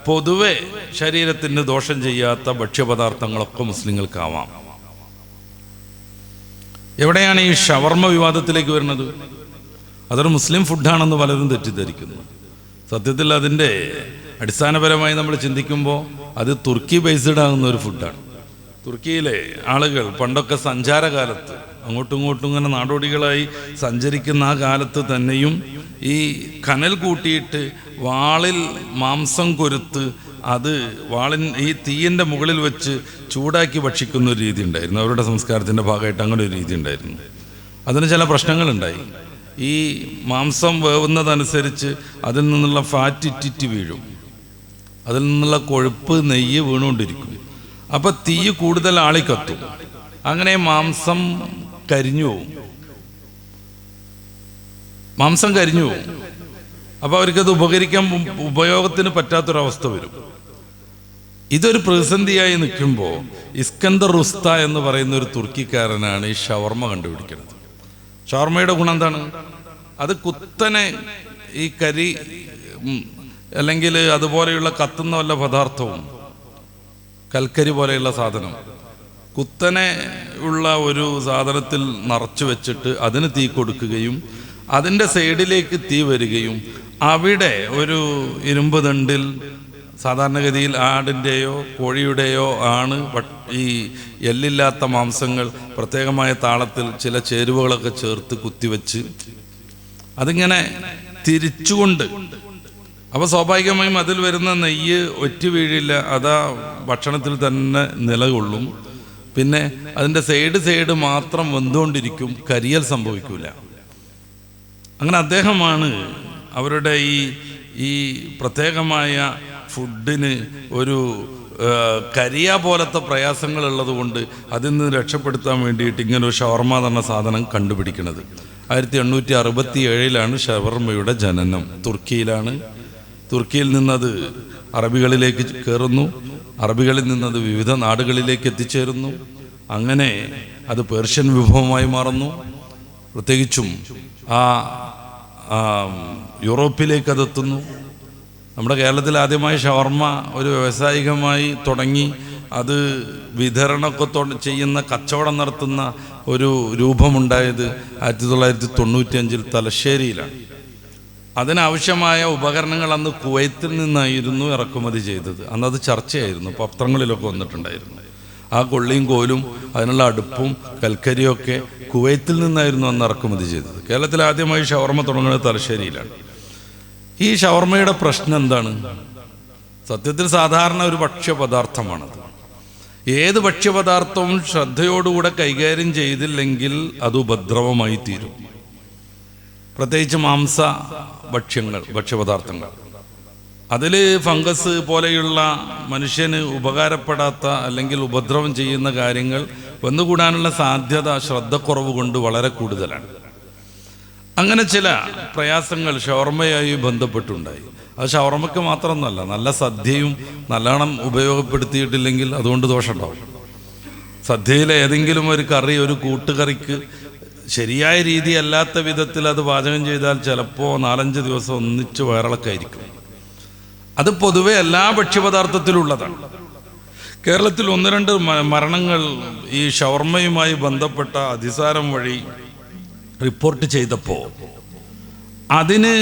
പൊതുവെ ശരീരത്തിന് ദോഷം ചെയ്യാത്ത ഭക്ഷ്യപദാർത്ഥങ്ങളൊക്കെ മുസ്ലിങ്ങൾക്കാവാം. എവിടെയാണ് ഈ ഷവർമ വിവാദത്തിലേക്ക് വരുന്നത്? അതൊരു മുസ്ലിം ഫുഡാണെന്ന് പലരും തെറ്റിദ്ധരിക്കുന്നു. സത്യത്തിൽ അതിൻ്റെ അടിസ്ഥാനപരമായി നമ്മൾ ചിന്തിക്കുമ്പോൾ അത് തുർക്കി ബേസ്ഡ് ആകുന്ന ഒരു ഫുഡാണ്. തുർക്കിയിലെ ആളുകൾ പണ്ടൊക്കെ സഞ്ചാരകാലത്ത് അങ്ങോട്ടും ഇങ്ങോട്ടും ഇങ്ങനെ നാടോടികളായി സഞ്ചരിക്കുന്ന ആ കാലത്ത് തന്നെയും ഈ കനൽ കൂട്ടിയിട്ട് വാളിൽ മാംസം കൊരുത്ത് അത് ഈ തീയിൻ്റെ മുകളിൽ വെച്ച് ചൂടാക്കി ഭക്ഷിക്കുന്ന ഒരു രീതി ഉണ്ടായിരുന്നു. അവരുടെ സംസ്കാരത്തിൻ്റെ ഭാഗമായിട്ട് അങ്ങനെ ഒരു രീതി ഉണ്ടായിരുന്നു. അതിന് ചില പ്രശ്നങ്ങളുണ്ടായി. ഈ മാംസം വേവുന്നതനുസരിച്ച് അതിൽ നിന്നുള്ള ഫാറ്റ് ഇറ്റിറ്റ് വീഴും, അതിൽ നിന്നുള്ള കൊഴുപ്പ് നെയ്യ് വീണുകൊണ്ടിരിക്കും. അപ്പോൾ തീ കൂടുതൽ ആളിക്കത്തും, അങ്ങനെ മാംസം കരിഞ്ഞു പോവും. അപ്പോൾ അവർക്കത് ഉപയോഗത്തിന് പറ്റാത്തൊരവസ്ഥ വരും. ഇതൊരു പ്രതിസന്ധിയായി നിൽക്കുമ്പോൾ ഇസ്കന്ദർ റുസ്ത എന്ന് പറയുന്ന ഒരു തുർക്കിക്കാരനാണ് ഈ ഷവർമ കണ്ടുപിടിക്കുന്നത്. ഷവർമയുടെ ഗുണം എന്താണ്? അത് കുത്തനെ ഈ കരി അല്ലെങ്കിൽ അതുപോലെയുള്ള കത്തുന്ന വല്ല പദാർത്ഥവും, കൽക്കരി പോലെയുള്ള സാധനം കുത്തനെ ഉള്ള ഒരു സാധനത്തിൽ നിറച്ചു വെച്ചിട്ട് അതിന് തീ കൊടുക്കുകയും അതിൻ്റെ സൈഡിലേക്ക് തീ വരികയും അവിടെ ഒരു ഇരുമ്പ് ദണ്ടിൽ സാധാരണഗതിയിൽ ആടിൻ്റെയോ കോഴിയുടെയോ ആണ് ഈ എല്ലില്ലാത്ത മാംസങ്ങൾ പ്രത്യേകമായ താളത്തിൽ ചില ചേരുവകളൊക്കെ ചേർത്ത് കുത്തിവെച്ച് അതിങ്ങനെ തിരിച്ചുകൊണ്ട്, അപ്പോൾ സ്വാഭാവികമായും അതിൽ വരുന്ന നെയ്യ് ഒറ്റ വീഴില്ല, അതാ ഭക്ഷണത്തിൽ തന്നെ നിലകൊള്ളും. പിന്നെ അതിൻ്റെ സൈഡ് മാത്രം വെന്തുകൊണ്ടിരിക്കും, കരിയൽ സംഭവിക്കില്ല. അങ്ങനെ അദ്ദേഹമാണ് അവരുടെ ഈ പ്രത്യേകമായ ഫുഡിന് ഒരു കരിയ പോലത്തെ പ്രയാസങ്ങളുള്ളത് കൊണ്ട് അതിൽ നിന്ന് രക്ഷപ്പെടുത്താൻ വേണ്ടിയിട്ട് ഇങ്ങനെ ഒരു ഷവർമ എന്ന സാധനം കണ്ടുപിടിക്കുന്നത്. 1867 ഷവർമയുടെ ജനനം. തുർക്കിയിലാണ്. തുർക്കിയിൽ നിന്നത് അറബികളിലേക്ക് കയറുന്നു, അറബികളിൽ നിന്നത് വിവിധ നാടുകളിലേക്ക് എത്തിച്ചേരുന്നു. അങ്ങനെ അത് പേർഷ്യൻ വിഭവമായി മാറുന്നു. പ്രത്യേകിച്ചും യൂറോപ്പിലേക്ക് അതെത്തുന്നു. നമ്മുടെ കേരളത്തിൽ ആദ്യമായി ഷവർമ ഒരു വ്യാവസായികമായി തുടങ്ങി അത് വിതരണമൊക്കെ ചെയ്യുന്ന, കച്ചവടം നടത്തുന്ന ഒരു രൂപമുണ്ടായത് 1995 തലശ്ശേരിയിലാണ്. അതിനാവശ്യമായ ഉപകരണങ്ങൾ അന്ന് കുവൈത്തിൽ നിന്നായിരുന്നു ഇറക്കുമതി ചെയ്തത്. അന്നത് ചർച്ചയായിരുന്നു, പത്രങ്ങളിലൊക്കെ വന്നിട്ടുണ്ടായിരുന്നു. ആ കൊള്ളിയും കോലും അതിനുള്ള അടുപ്പും കൽക്കരിയൊക്കെ കുവൈത്തിൽ നിന്നായിരുന്നു അന്ന് ഇറക്കുമതി ചെയ്തത്. കേരളത്തിൽ ആദ്യമായി ഷവർമ തുടങ്ങുന്നത് തലശ്ശേരിയിലാണ്. ഈ ഷവർമയുടെ പ്രശ്നം എന്താണ്? സത്യത്തിൽ സാധാരണ ഒരു ഭക്ഷ്യപദാർത്ഥമാണത്. ഏത് ഭക്ഷ്യപദാർത്ഥവും ശ്രദ്ധയോടുകൂടെ കൈകാര്യം ചെയ്തില്ലെങ്കിൽ അത് ഉപദ്രവമായി തീരും. പ്രത്യേകിച്ച് മാംസ ഭക്ഷ്യപദാർത്ഥങ്ങൾ, അതിൽ ഫംഗസ് പോലെയുള്ള മനുഷ്യന് ഉപകാരപ്പെടാത്ത അല്ലെങ്കിൽ ഉപദ്രവം ചെയ്യുന്ന കാര്യങ്ങൾ വന്നുകൂടാനുള്ള സാധ്യത ശ്രദ്ധക്കുറവ് കൊണ്ട് വളരെ കൂടുതലാണ്. അങ്ങനെ ചില പ്രയാസങ്ങൾ ഷവർമയായി ബന്ധപ്പെട്ടുണ്ടായി. അത് ഷവർമയ്ക്ക് മാത്രമൊന്നുമല്ല, നല്ല സദ്യയും നല്ലോണം ഉപയോഗപ്പെടുത്തിയിട്ടില്ലെങ്കിൽ അതുകൊണ്ട് ദോഷമുണ്ടാവും. സദ്യയിലെ ഏതെങ്കിലും ഒരു കറി, ഒരു കൂട്ടുകറിക്ക് ശരിയായ രീതി അല്ലാത്ത വിധത്തിൽ അത് പാചകം ചെയ്താൽ ചിലപ്പോൾ 4-5 ദിവസം ഒന്നിച്ച് വയറിളക്കായിരിക്കും. അത് പൊതുവെ എല്ലാ ഭക്ഷ്യപദാർത്ഥത്തിലുള്ളതാണ്. കേരളത്തിൽ 1-2 മരണങ്ങൾ ഈ ഷവർമയുമായി ബന്ധപ്പെട്ട അതിസാരം വഴി റിപ്പോർട്ട് ചെയ്തപ്പോൾ അതിന്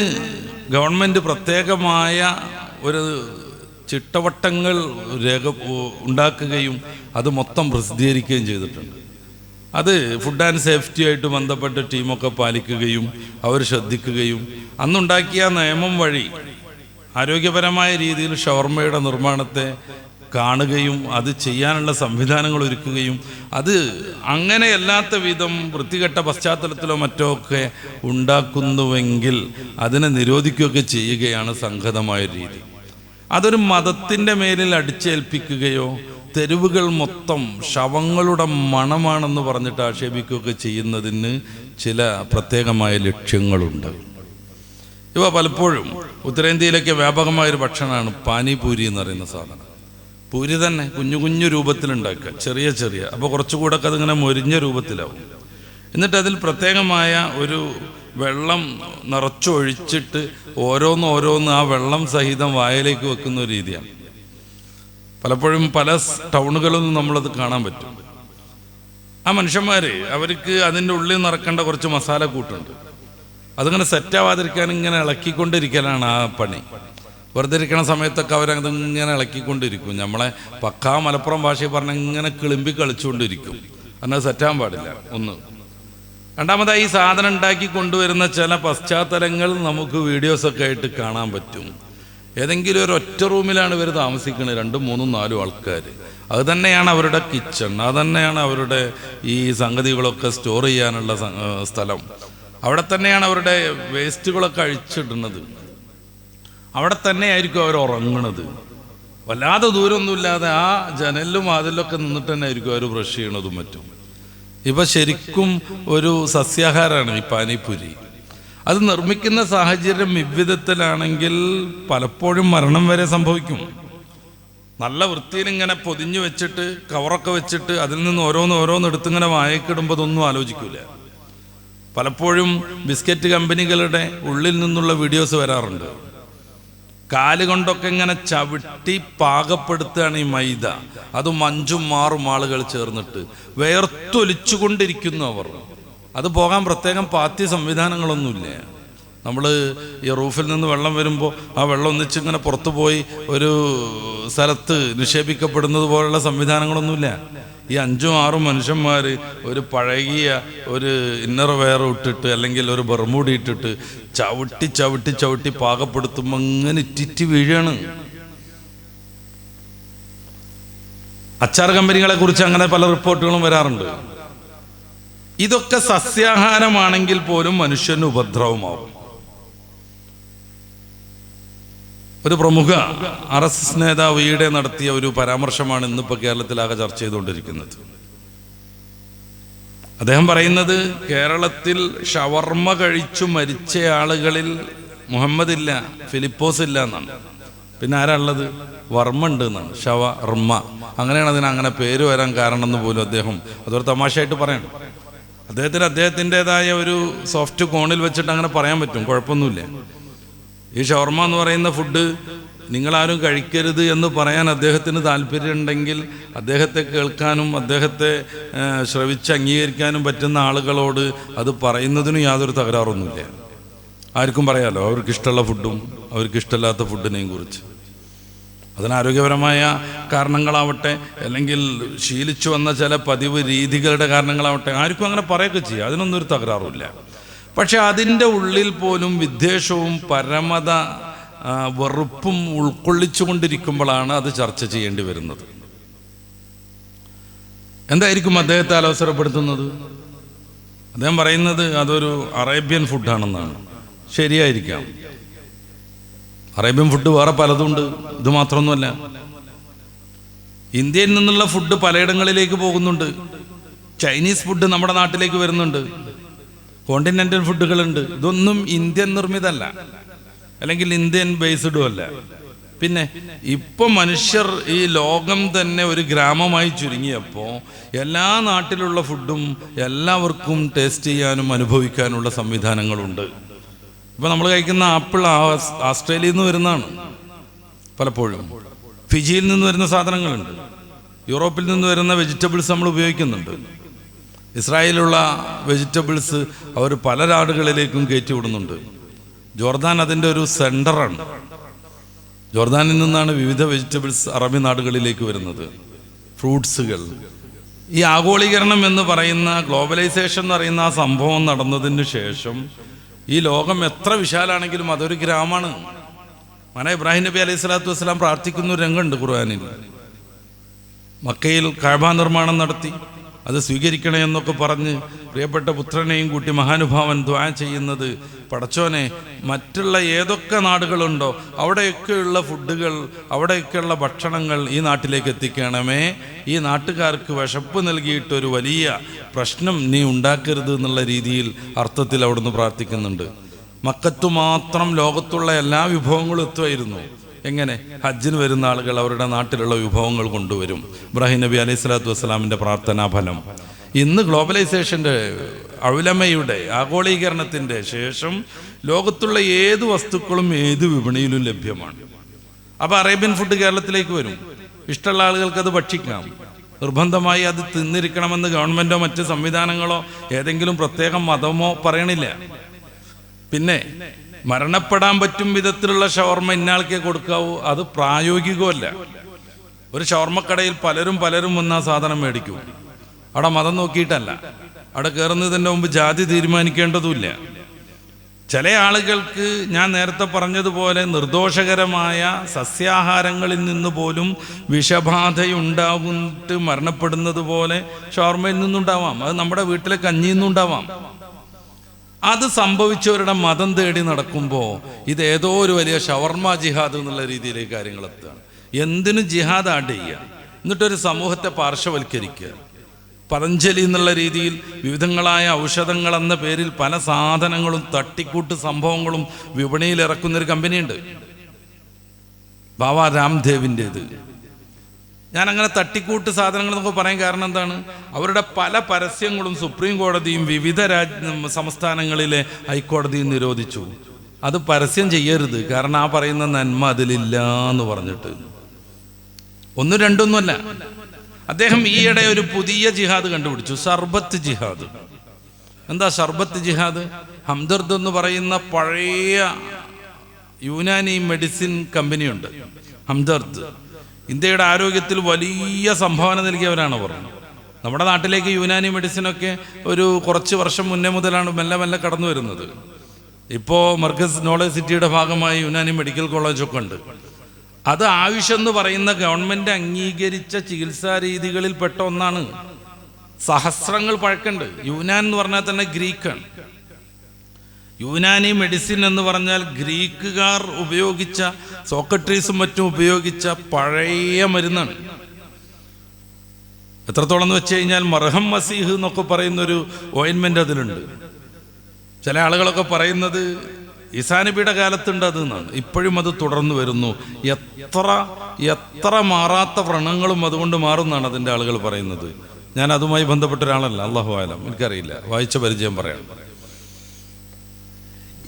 ഗവൺമെൻറ് പ്രത്യേകമായ ഒരു ചിട്ടവട്ടങ്ങൾ ഉണ്ടാക്കുകയും അത് മൊത്തം പ്രസിദ്ധീകരിക്കുകയും ചെയ്തിട്ടുണ്ട്. അത് ഫുഡ് ആൻഡ് സേഫ്റ്റി ആയിട്ട് ബന്ധപ്പെട്ട ടീമൊക്കെ പാലിക്കുകയും അവർ ശ്രദ്ധിക്കുകയും അന്നുണ്ടാക്കിയ നിയമം വഴി ആരോഗ്യപരമായ രീതിയിൽ ഷവർമയുടെ നിർമ്മാണത്തെ കാണുകയും അത് ചെയ്യാനുള്ള സംവിധാനങ്ങൾ ഒരുക്കുകയും അത് അങ്ങനെയല്ലാത്ത വിധം വൃത്തികെട്ട പശ്ചാത്തലത്തിലോ മറ്റോ ഒക്കെ ഉണ്ടാക്കുന്നുവെങ്കിൽ അതിനെ നിരോധിക്കുകയൊക്കെ ചെയ്യുകയാണ് സംഘതമായ രീതി. അതൊരു മതത്തിൻ്റെ മേലിൽ അടിച്ചേൽപ്പിക്കുകയോ തെരുവുകൾ മൊത്തം ശവങ്ങളുടെ മണമാണെന്ന് പറഞ്ഞിട്ട് ആക്ഷേപിക്കുകയൊക്കെ ചെയ്യുന്നതിന് ചില പ്രത്യേകമായ ലക്ഷ്യങ്ങളുണ്ട്. ഇവ പലപ്പോഴും ഉത്തരേന്ത്യയിലൊക്കെ വ്യാപകമായൊരു ഭക്ഷണമാണ് പാനിപൂരി എന്ന് പറയുന്ന സാധനം. പൂരി തന്നെ കുഞ്ഞു രൂപത്തിലുണ്ടാക്കുക, ചെറിയ അപ്പോൾ കുറച്ചുകൂടെ ഒക്കെ അതിങ്ങനെ മൊരിഞ്ഞ രൂപത്തിലാവും. എന്നിട്ട് അതിൽ പ്രത്യേകമായ ഒരു വെള്ളം നിറച്ചൊഴിച്ചിട്ട് ഓരോന്ന് ആ വെള്ളം സഹിതം വായിലേക്ക് വെക്കുന്ന ഒരു രീതിയാണ്. പലപ്പോഴും പല ടൗണുകളിലും നമ്മളത് കാണാൻ പറ്റും. ആ മനുഷ്യന്മാർ അവർക്ക് അതിൻ്റെ ഉള്ളിൽ നിറക്കേണ്ട കുറച്ച് മസാല കൂട്ടുണ്ട്. അതിങ്ങനെ സെറ്റാവാതിരിക്കാൻ ഇങ്ങനെ ഇളക്കിക്കൊണ്ടിരിക്കലാണ് ആ പണി. വെറുതെ ഇരിക്കണ സമയത്തൊക്കെ അവരതിങ്ങനെ ഇളക്കിക്കൊണ്ടിരിക്കും. നമ്മളെ പക്കാ മലപ്പുറം ഭാഷയിൽ പറഞ്ഞ ഇങ്ങനെ കിളിമ്പി കളിച്ചുകൊണ്ടിരിക്കും. എന്നാൽ സെറ്റാൻ പാടില്ല. ഒന്ന്. രണ്ടാമതായി ഈ സാധനം ഉണ്ടാക്കി കൊണ്ടുവരുന്ന ചില പശ്ചാത്തലങ്ങൾ നമുക്ക് വീഡിയോസൊക്കെ ആയിട്ട് കാണാൻ പറ്റും. ഏതെങ്കിലും ഒരു ഒറ്റ റൂമിലാണ് ഇവർ താമസിക്കുന്നത്, 2, 3, 4 ആൾക്കാർ. അത് തന്നെയാണ് അവരുടെ കിച്ചൺ, അത് തന്നെയാണ് അവരുടെ ഈ സംഗതികളൊക്കെ സ്റ്റോർ ചെയ്യാനുള്ള സ്ഥലം. അവിടെ തന്നെയാണ് അവരുടെ വേസ്റ്റുകളൊക്കെ അഴിച്ചിടുന്നത്. അവിടെ തന്നെയായിരിക്കും അവർ ഉറങ്ങുന്നത്. വല്ലാതെ ദൂരമൊന്നുമില്ലാതെ ആ ജനലിലും അതിലൊക്കെ നിന്നിട്ട് തന്നെ ആയിരിക്കും അവർ ബ്രഷ് ചെയ്യണതും മറ്റും. ഇപ്പം ശരിക്കും ഒരു സസ്യാഹാരമാണ് ഈ പാനിപൂരി. അത് നിർമ്മിക്കുന്ന സാഹചര്യം ഇவ்விധത്തിലാണെങ്കിൽ പലപ്പോഴും മരണം വരെ സംഭവിക്കും. നല്ല വൃത്തിയിൽ ഇങ്ങനെ പൊതിഞ്ഞു വെച്ചിട്ട് കവറൊക്കെ വെച്ചിട്ട് അതിൽ നിന്ന് ഓരോന്ന് എടുത്തിങ്ങനെ വായക്കിടുമ്പോൾ അതൊന്നും ആലോചിക്കൂല. പലപ്പോഴും ബിസ്ക്കറ്റ് കമ്പനികളുടെ ഉള്ളിൽ നിന്നുള്ള വീഡിയോസ് വരാറുണ്ട്. കാലുകൊണ്ടൊക്കെ ഇങ്ങനെ ചവിട്ടി പാകപ്പെടുത്തുകയാണ് ഈ മൈദ. അതും 5-6 ആളുകൾ ചേർന്നിട്ട് വേർത്തൊലിച്ചുകൊണ്ടിരിക്കുന്നു അവർ. അത് പോകാൻ പ്രത്യേകം പാത്തി സംവിധാനങ്ങളൊന്നുമില്ല. നമ്മൾ ഈ റൂഫിൽ നിന്ന് വെള്ളം വരുമ്പോൾ ആ വെള്ളം ഒന്നിച്ചിങ്ങനെ പുറത്തു പോയി ഒരു സ്ഥലത്ത് നിക്ഷേപിക്കപ്പെടുന്നത് പോലുള്ള സംവിധാനങ്ങളൊന്നുമില്ല. ഈ 5-6 മനുഷ്യന്മാർ ഒരു പഴകിയ ഒരു ഇന്നർ വെയർ ഇട്ടിട്ട് അല്ലെങ്കിൽ ഒരു ബർമൂടി ഇട്ടിട്ട് ചവിട്ടി ചവിട്ടി ചവിട്ടി പാകപ്പെടുത്തുമ്പോൾ അങ്ങനെ ഇറ്റിറ്റ് വീഴാണ്. അച്ചാർ കമ്പനികളെ കുറിച്ച് അങ്ങനെ പല റിപ്പോർട്ടുകളും വരാറുണ്ട്. ഇതൊക്കെ സസ്യാഹാരമാണെങ്കിൽ പോലും മനുഷ്യന് ഉപദ്രവമാവും. ഒരു പ്രമുഖ RSS നേതാവ് ഈയിടെ നടത്തിയ ഒരു പരാമർശമാണ് ഇന്നിപ്പോൾ കേരളത്തിലാകെ ചർച്ച ചെയ്തുകൊണ്ടിരിക്കുന്നത്. അദ്ദേഹം പറയുന്നത് കേരളത്തിൽ ഷവർമ്മ കഴിച്ചു മരിച്ച ആളുകളിൽ മുഹമ്മദ് ഇല്ല, ഫിലിപ്പോസ് ഇല്ല എന്നാണ്. പിന്നെ ആരാ ഉള്ളത്? വർമ്മ ഉണ്ട് എന്നാണ്. ഷവർമ്മ, അങ്ങനെയാണ് അതിന് അങ്ങനെ പേര് വരാൻ കാരണം എന്ന് പോലും അദ്ദേഹം അതൊരു തമാശയായിട്ട് പറയണം. അദ്ദേഹത്തിൻ്റെതായ ഒരു സോഫ്റ്റ് കോണിൽ വെച്ചിട്ട് അങ്ങനെ പറയാൻ പറ്റും, കുഴപ്പമൊന്നുമില്ല. ഈ ഷവർമ്മ എന്ന് പറയുന്ന ഫുഡ് നിങ്ങളാരും കഴിക്കരുത് എന്ന് പറയാൻ അദ്ദേഹത്തിന് താല്പര്യമുണ്ടെങ്കിൽ അദ്ദേഹത്തെ കേൾക്കാനും അദ്ദേഹത്തെ ശ്രവിച്ച് അംഗീകരിക്കാനും പറ്റുന്ന ആളുകളോട് അത് പറയുന്നതിനും യാതൊരു തകരാറൊന്നുമില്ല. ആർക്കും പറയാമല്ലോ അവർക്കിഷ്ടമുള്ള ഫുഡും അവർക്കിഷ്ടമില്ലാത്ത ഫുഡിനെയും കുറിച്ച്. അതിന് ആരോഗ്യപരമായ കാരണങ്ങളാവട്ടെ അല്ലെങ്കിൽ ശീലിച്ചു വന്ന ചില പതിവ് രീതികളുടെ കാരണങ്ങളാവട്ടെ, ആർക്കും അങ്ങനെ പറയുകയൊക്കെ ചെയ്യാം, അതിനൊന്നും ഒരു തകരാറുമില്ല. പക്ഷെ അതിൻ്റെ ഉള്ളിൽ പോലും വിദ്വേഷവും പരമത വെറുപ്പും ഉൾക്കൊള്ളിച്ചു കൊണ്ടിരിക്കുമ്പോഴാണ് അത് ചർച്ച ചെയ്യേണ്ടി വരുന്നത്. എന്തായിരിക്കും അദ്ദേഹത്തെ അലോസരപ്പെടുത്തുന്നത്? അദ്ദേഹം പറയുന്നത് അതൊരു അറേബ്യൻ ഫുഡാണെന്നാണ്. ശരിയായിരിക്കാം, അറേബ്യൻ ഫുഡ് വേറെ പലതുണ്ട്, ഇത് മാത്രമൊന്നുമല്ല. ഇന്ത്യയിൽ നിന്നുള്ള ഫുഡ് പലയിടങ്ങളിലേക്ക് പോകുന്നുണ്ട്. ചൈനീസ് ഫുഡ് നമ്മുടെ നാട്ടിലേക്ക് വരുന്നുണ്ട്. കോണ്ടിനെന്റൽ ഫുഡുകളുണ്ട്. ഇതൊന്നും ഇന്ത്യൻ നിർമ്മിതമല്ല, അല്ലെങ്കിൽ ഇന്ത്യൻ ബേസ്ഡും അല്ല. പിന്നെ ഇപ്പൊ മനുഷ്യർ ഈ ലോകം തന്നെ ഒരു ഗ്രാമമായി ചുരുങ്ങിയപ്പോൾ എല്ലാ നാട്ടിലുള്ള ഫുഡും എല്ലാവർക്കും ടേസ്റ്റ് ചെയ്യാനും അനുഭവിക്കാനുള്ള സംവിധാനങ്ങളുണ്ട്. ഇപ്പൊ നമ്മൾ കഴിക്കുന്ന ആപ്പിൾ ആസ്ട്രേലിയയിൽ നിന്ന് വരുന്നതാണ്, പലപ്പോഴും ഫിജിയിൽ നിന്ന് വരുന്ന സാധനങ്ങളുണ്ട്. യൂറോപ്പിൽ നിന്ന് വരുന്ന വെജിറ്റബിൾസ് നമ്മൾ ഉപയോഗിക്കുന്നുണ്ട്. ഇസ്രായേലുള്ള വെജിറ്റബിൾസ് അവർ പല നാടുകളിലേക്കും കയറ്റി വിടുന്നുണ്ട്. ജോർദാൻ അതിൻ്റെ ഒരു സെൻറ്ററാണ്. ജോർദാനിൽ നിന്നാണ് വിവിധ വെജിറ്റബിൾസ് അറബി നാടുകളിലേക്ക് വരുന്നത്, ഫ്രൂട്ട്സുകൾ. ഈ ആഗോളീകരണം എന്ന് പറയുന്ന, ഗ്ലോബലൈസേഷൻ എന്ന് പറയുന്ന ആ സംഭവം നടന്നതിന് ശേഷം ഈ ലോകം എത്ര വിശാലാണെങ്കിലും അതൊരു ഗ്രാമമാണ്. ഇബ്രാഹിം നബി അലൈഹി സ്വലാത്തു വസ്സലാം പ്രാർത്ഥിക്കുന്ന ഒരു രംഗമുണ്ട് ഖുർആനിൽ. മക്കയിൽ കഅബ നിർമ്മാണം നടത്തി അത് സ്വീകരിക്കണേ എന്നൊക്കെ പറഞ്ഞ് പ്രിയപ്പെട്ട പുത്രനെയും കൂട്ടി മഹാനുഭാവൻ ദുആ ചെയ്യുന്നത്, പടച്ചോനെ മറ്റുള്ള ഏതൊക്കെ നാടുകളുണ്ടോ അവിടെയൊക്കെയുള്ള ഫുഡുകൾ, അവിടെയൊക്കെയുള്ള ഭക്ഷണങ്ങൾ ഈ നാട്ടിലേക്ക് എത്തിക്കണമേ, ഈ നാട്ടുകാർക്ക് വിശപ്പ് നൽകിയിട്ടൊരു വലിയ പ്രശ്നം നീ ഉണ്ടാക്കരുത് എന്നുള്ള രീതിയിൽ അർത്ഥത്തിൽ അവിടുന്ന് പ്രാർത്ഥിക്കുന്നുണ്ട്. മക്കത്തു മാത്രം ലോകത്തുള്ള എല്ലാ വിഭവങ്ങളും എത്തുമായിരുന്നു. എങ്ങനെ? ഹജ്ജിന് വരുന്ന ആളുകൾ അവരുടെ നാട്ടിലുള്ള വിഭവങ്ങൾ കൊണ്ടുവരും. ഇബ്രാഹിം നബി അലൈഹി സ്വലാത്തു വസ്സലാമിൻ്റെ പ്രാർത്ഥനാ ഫലം. ഇന്ന് ഗ്ലോബലൈസേഷൻ്റെ, ഉലമയുടെ, ആഗോളീകരണത്തിൻ്റെ ശേഷം ലോകത്തുള്ള ഏത് വസ്തുക്കളും ഏത് വിപണിയിലും ലഭ്യമാണ്. അപ്പോൾ അറേബ്യൻ ഫുഡ് കേരളത്തിലേക്ക് വരും. ഇഷ്ടമുള്ള ആളുകൾക്ക് അത് ഭക്ഷിക്കാം. നിർബന്ധമായി അത് തിന്നിരിക്കണമെന്ന് ഗവൺമെൻറ്റോ മറ്റ് സംവിധാനങ്ങളോ ഏതെങ്കിലും പ്രത്യേക മതമോ പറയണില്ല. പിന്നെ മരണപ്പെടാൻ പറ്റും വിധത്തിലുള്ള ഷവർമ്മ ഇന്നയാൾക്കേ കൊടുക്കാവൂ, അത് പ്രായോഗികമല്ല. ഒരു ഷവർമ്മക്കടയിൽ പലരും വന്ന സാധനം മേടിക്കും. അവിടെ മതം നോക്കിയിട്ടല്ല, അവിടെ കയറുന്നതിൻ്റെ മുമ്പ് ജാതി തീരുമാനിക്കേണ്ടതുമില്ല. ചില ആളുകൾക്ക് ഞാൻ നേരത്തെ പറഞ്ഞതുപോലെ നിർദോഷകരമായ സസ്യാഹാരങ്ങളിൽ നിന്ന് പോലും വിഷബാധയുണ്ടാകുന്നിട്ട് മരണപ്പെടുന്നത് പോലെ ഷവർമ്മയിൽ നിന്നുണ്ടാവാം, അത് നമ്മുടെ വീട്ടിലെ കഞ്ഞിയിൽ നിന്നുണ്ടാവാം. അത് സംഭവിച്ചവരുടെ മതം തേടി നടക്കുമ്പോൾ ഇതേതോ ഒരു വലിയ ഷവർമ്മ ജിഹാദ് എന്നുള്ള രീതിയിലേക്ക് കാര്യങ്ങൾ എത്തുകയാണ്. എന്തിനും ജിഹാദ് ആഡ് ചെയ്യുക, എന്നിട്ടൊരു സമൂഹത്തെ പാർശ്വവൽക്കരിക്കുക. പതഞ്ജലി എന്നുള്ള രീതിയിൽ വിവിധങ്ങളായ ഔഷധങ്ങൾ എന്ന പേരിൽ പല സാധനങ്ങളും തട്ടിക്കൂട്ട് സംഭവങ്ങളും വിപണിയിൽ ഇറക്കുന്നൊരു കമ്പനിയുണ്ട്, ബാബ രാംദേവിൻ്റേത്. ഞാൻ അങ്ങനെ തട്ടിക്കൂട്ട് സാധനങ്ങൾ എന്നൊക്കെ പറയാൻ കാരണം എന്താണ്? അവരുടെ പല പരസ്യങ്ങളും സുപ്രീം കോടതിയും വിവിധ സംസ്ഥാനങ്ങളിലെ ഹൈക്കോടതിയും നിരോധിച്ചു. അത് പരസ്യം ചെയ്യരുത്. കാരണം ആ പറയുന്ന നന്മ അതിലില്ല എന്ന് പറഞ്ഞിട്ട്. ഒന്നും രണ്ടൊന്നുമല്ല. അദ്ദേഹം ഈയിടെ ഒരു പുതിയ ജിഹാദ് കണ്ടുപിടിച്ചു, ഷർബത്ത് ജിഹാദ്. എന്താ ഷർബത്ത് ജിഹാദ്? ഹംദർദ് എന്ന് പറയുന്ന പഴയ യുനാനി മെഡിസിൻ കമ്പനിയുണ്ട്, ഹംദർദ്. ഇന്ത്യയുടെ ആരോഗ്യത്തിൽ വലിയ സംഭാവന നൽകിയവരാണ് അവർ. നമ്മുടെ നാട്ടിലേക്ക് യുനാനി മെഡിസിനൊക്കെ ഒരു കുറച്ച് വർഷം മുന്നേ മുതലാണ് മെല്ലെ മെല്ലെ കടന്നു വരുന്നത്. ഇപ്പോൾ മർക്കസ് നോളജ് സിറ്റിയുടെ ഭാഗമായി യുനാനി മെഡിക്കൽ കോളേജൊക്കെ ഉണ്ട്. അത് ആയുഷ് എന്ന് പറയുന്ന ഗവൺമെൻറ് അംഗീകരിച്ച ചികിത്സാ രീതികളിൽ പെട്ട ഒന്നാണ്. സഹസ്രങ്ങൾ പഴക്കമുണ്ട്. യുനാൻ എന്ന് പറഞ്ഞാൽ തന്നെ ഗ്രീക്കാണ്. യുനാനി മെഡിസിൻ എന്ന് പറഞ്ഞാൽ ഗ്രീക്കുകാർ ഉപയോഗിച്ച, സോക്രട്ടീസും മറ്റും ഉപയോഗിച്ച പഴയ മരുന്നാണ്. എത്രത്തോളം എന്ന് വെച്ച് കഴിഞ്ഞാൽ മർഹം മസീഹ് എന്നൊക്കെ പറയുന്നൊരു ഓയിൻമെൻ്റ് അതിലുണ്ട്. ചില ആളുകളൊക്കെ പറയുന്നത് ഈസാനബിയുടെ കാലത്തുണ്ട് അത് എന്നാണ്. ഇപ്പോഴും അത് തുടർന്നു വരുന്നു. എത്ര മാറാത്ത വ്രണങ്ങളും അതുകൊണ്ട് മാറുമെന്നാണ് അതിൻ്റെ ആളുകൾ പറയുന്നത്. ഞാൻ അതുമായി ബന്ധപ്പെട്ട ഒരാളല്ല, അല്ലാഹു ആലം, എനിക്കറിയില്ല, വായിച്ച പരിചയം പറയാം.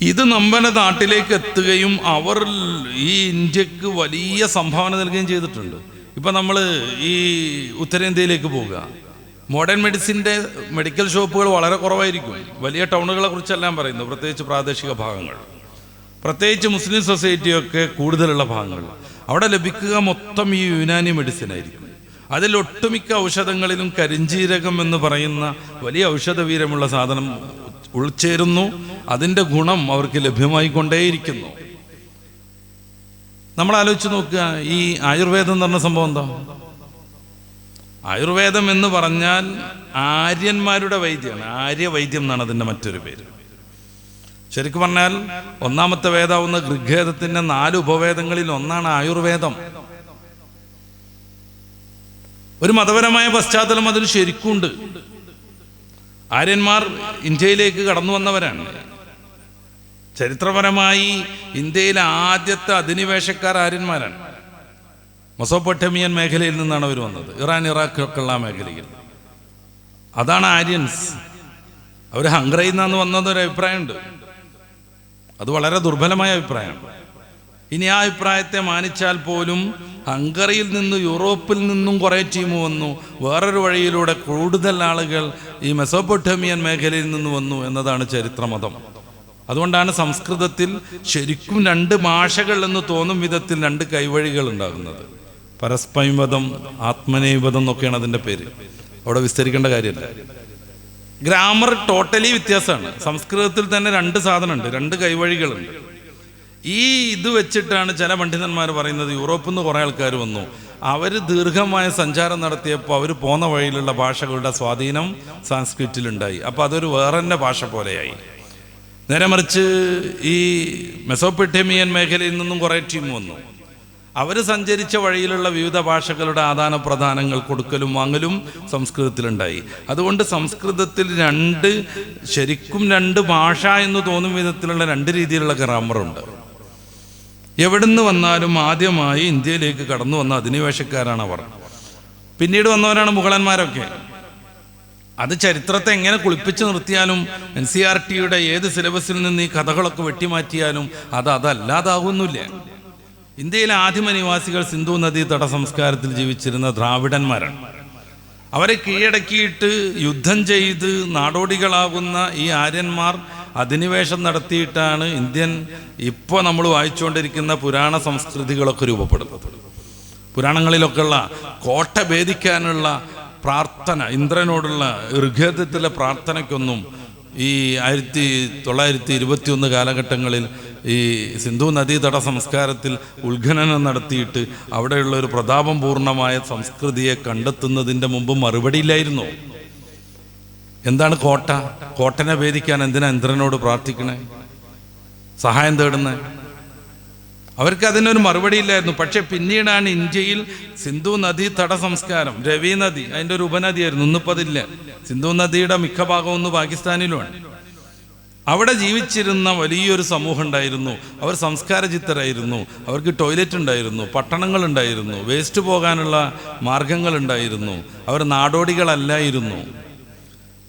ഇത് നമ്മുടെ നാട്ടിലേക്ക് എത്തുകയും അവർ ഈ ഇന്ത്യക്ക് വലിയ സംഭാവന നൽകുകയും ചെയ്തിട്ടുണ്ട്. ഇപ്പം നമ്മൾ ഈ ഉത്തരേന്ത്യയിലേക്ക് പോവുക, മോഡേൺ മെഡിസിൻ്റെ മെഡിക്കൽ ഷോപ്പുകൾ വളരെ കുറവായിരിക്കും. വലിയ ടൗണുകളെ കുറിച്ചെല്ലാം പറയുന്നു, പ്രത്യേകിച്ച് പ്രാദേശിക ഭാഗങ്ങൾ, പ്രത്യേകിച്ച് മുസ്ലിം സൊസൈറ്റിയൊക്കെ കൂടുതലുള്ള ഭാഗങ്ങൾ. അവിടെ ലഭിക്കുക മൊത്തം ഈ യുനാനി മെഡിസിൻ ആയിരിക്കും. അതിൽ ഒട്ടുമിക്ക ഔഷധങ്ങളിലും കരിഞ്ജീരകം എന്ന് പറയുന്ന വലിയ ഔഷധവീര്യമുള്ള സാധനം ഉൾച്ചേരുന്നു. അതിൻ്റെ ഗുണം അവർക്ക് ലഭ്യമായി കൊണ്ടേയിരിക്കുന്നു. നമ്മൾ ആലോചിച്ച് നോക്കുക, ഈ ആയുർവേദം എന്ന് പറഞ്ഞ സംഭവം എന്താ? ആയുർവേദം എന്ന് പറഞ്ഞാൽ ആര്യന്മാരുടെ വൈദ്യമാണ്. ആര്യവൈദ്യം എന്നാണ് അതിൻ്റെ മറ്റൊരു പേര്. ശരിക്കും പറഞ്ഞാൽ ഒന്നാമത്തെ വേദമാവുന്ന ഋഗ്വേദത്തിൻ്റെ 4 ഉപവേദങ്ങളിൽ ഒന്നാണ് ആയുർവേദം. ഒരു മതപരമായ പശ്ചാത്തലം അതിന് ശരിക്കുണ്ട്. ആര്യന്മാർ ഇന്ത്യയിലേക്ക് കടന്നു വന്നവരാണ്. ചരിത്രപരമായി ഇന്ത്യയിലെ ആദ്യത്തെ അധിനിവേശക്കാർ ആര്യന്മാരാണ്. മെസോപ്പൊട്ടേമിയൻ മേഖലയിൽ നിന്നാണ് അവർ വന്നത്, ഇറാൻ ഇറാഖ് ഒക്കെ ഉള്ള മേഖലയിൽ. അതാണ് ആര്യൻസ്. അവർ ഹംഗ്രയിൽ നിന്നാണ് വന്നതൊരു അഭിപ്രായമുണ്ട്. അത് വളരെ ദുർബലമായ അഭിപ്രായമാണ്. ഇനി ആ അഭിപ്രായത്തെ മാനിച്ചാൽ പോലും ഹംഗറിയിൽ നിന്ന് യൂറോപ്പിൽ നിന്നും കുറേ ടീം വന്നു. വേറൊരു വഴിയിലൂടെ കൂടുതൽ ആളുകൾ ഈ മെസോപ്പൊട്ടേമിയൻ മേഖലയിൽ നിന്ന് വന്നു എന്നതാണ് ചരിത്രമതം. അതുകൊണ്ടാണ് സംസ്കൃതത്തിൽ ശരിക്കും 2 ഭാഷകൾ എന്ന് തോന്നും വിധത്തിൽ 2 കൈവഴികൾ ഉണ്ടാകുന്നത്. പരസ്പൈവതം, ആത്മനേപദം എന്നൊക്കെയാണ് അതിൻ്റെ പേര്. അവിടെ വിസ്തരിക്കേണ്ട കാര്യമല്ല. ഗ്രാമർ ടോട്ടലി വ്യത്യാസമാണ്. സംസ്കൃതത്തിൽ തന്നെ 2 സാധനമുണ്ട്, 2 കൈവഴികളുണ്ട്. ഈ ഇത് വെച്ചിട്ടാണ് ചില പണ്ഡിതന്മാർ പറയുന്നത് യൂറോപ്പിൽ നിന്ന് കുറേ ആൾക്കാർ വന്നു, അവർ ദീർഘമായ സഞ്ചാരം നടത്തിയപ്പോൾ അവർ പോന്ന വഴിയിലുള്ള ഭാഷകളുടെ സ്വാധീനം സാൻസ്ക്രിറ്റിലുണ്ടായി. അപ്പോൾ അതൊരു വേറെ തന്നെ ഭാഷ പോലെയായി. നേരെ മറിച്ച് ഈ മെസോപ്പൊട്ടേമിയൻ മേഖലയിൽ നിന്നും കുറേ ടീം വന്നു. അവർ സഞ്ചരിച്ച വഴിയിലുള്ള വിവിധ ഭാഷകളുടെ ആദാന പ്രദാനങ്ങൾ, കൊടുക്കലും വാങ്ങലും സംസ്കൃതത്തിലുണ്ടായി. അതുകൊണ്ട് സംസ്കൃതത്തിൽ ശരിക്കും 2 ഭാഷ എന്ന് തോന്നും വിധത്തിലുള്ള 2 രീതിയിലുള്ള ഗ്രാമറുണ്ട്. എവിടുന്ന് വന്നാലും ആദ്യമായി ഇന്ത്യയിലേക്ക് കടന്നു വന്ന അധിനിവേശക്കാരാണ് അവർ. പിന്നീട് വന്നവരാണ് മുഗളന്മാരൊക്കെ. അത് ചരിത്രത്തെ എങ്ങനെ കുളിപ്പിച്ച് നിർത്തിയാലും NCERTയുടെ ഏത് സിലബസിൽ നിന്ന് ഈ കഥകളൊക്കെ വെട്ടിമാറ്റിയാലും അതല്ലാതാകുന്നില്ല. ഇന്ത്യയിലെ ആദിമ നിവാസികൾ സിന്ധു നദീ തട സംസ്കാരത്തിൽ ജീവിച്ചിരുന്ന ദ്രാവിഡന്മാരാണ്. അവരെ കീഴടക്കിയിട്ട് യുദ്ധം ചെയ്ത് നാടോടികളാകുന്ന ഈ ആര്യന്മാർ അധിനിവേശം നടത്തിയിട്ടാണ് ഇന്ത്യൻ ഇപ്പോൾ നമ്മൾ വായിച്ചുകൊണ്ടിരിക്കുന്ന പുരാണ സംസ്കൃതികളൊക്കെ രൂപപ്പെടുന്നത്. പുരാണങ്ങളിലൊക്കെയുള്ള കോട്ട ഭേദിക്കാനുള്ള പ്രാർത്ഥന, ഇന്ദ്രനോടുള്ള ഋഗ്വേദത്തിലെ പ്രാർത്ഥനയ്ക്കൊന്നും ഈ 1921 കാലഘട്ടങ്ങളിൽ ഈ സിന്ധു നദീതട സംസ്കാരത്തിൽ ഉത്ഖനനം നടത്തിയിട്ട് അവിടെയുള്ള ഒരു പ്രതാപം പൂർണ്ണമായ സംസ്കൃതിയെ കണ്ടെത്തുന്നതിൻ്റെ മുമ്പ് മറുപടിയില്ലായിരുന്നു. എന്താണ് കോട്ട? കോട്ടനെ ഭേദിക്കാൻ എന്തിനാ ഇന്ദ്രനോട് പ്രാർത്ഥിക്കണേ, സഹായം തേടുന്നേ? അവർക്ക് അതിനൊരു മറുപടി ഇല്ലായിരുന്നു. പക്ഷെ പിന്നീടാണ് ഇന്ത്യയിൽ സിന്ധു നദീ തട സംസ്കാരം, രവി നദി അതിൻ്റെ ഒരു ഉപനദിയായിരുന്നു, ഇന്നിപ്പോൾ അതില്ല. സിന്ധു നദിയുടെ മിക്ക ഭാഗവും ഒന്ന് പാകിസ്ഥാനിലുമാണ്. അവിടെ ജീവിച്ചിരുന്ന വലിയൊരു സമൂഹം ഉണ്ടായിരുന്നു. അവർ സംസ്കാരചിത്തരായിരുന്നു. അവർക്ക് ടോയ്ലറ്റ് ഉണ്ടായിരുന്നു, പട്ടണങ്ങളുണ്ടായിരുന്നു, വേസ്റ്റ് പോകാനുള്ള മാർഗങ്ങളുണ്ടായിരുന്നു. അവർ നാടോടികളല്ലായിരുന്നു.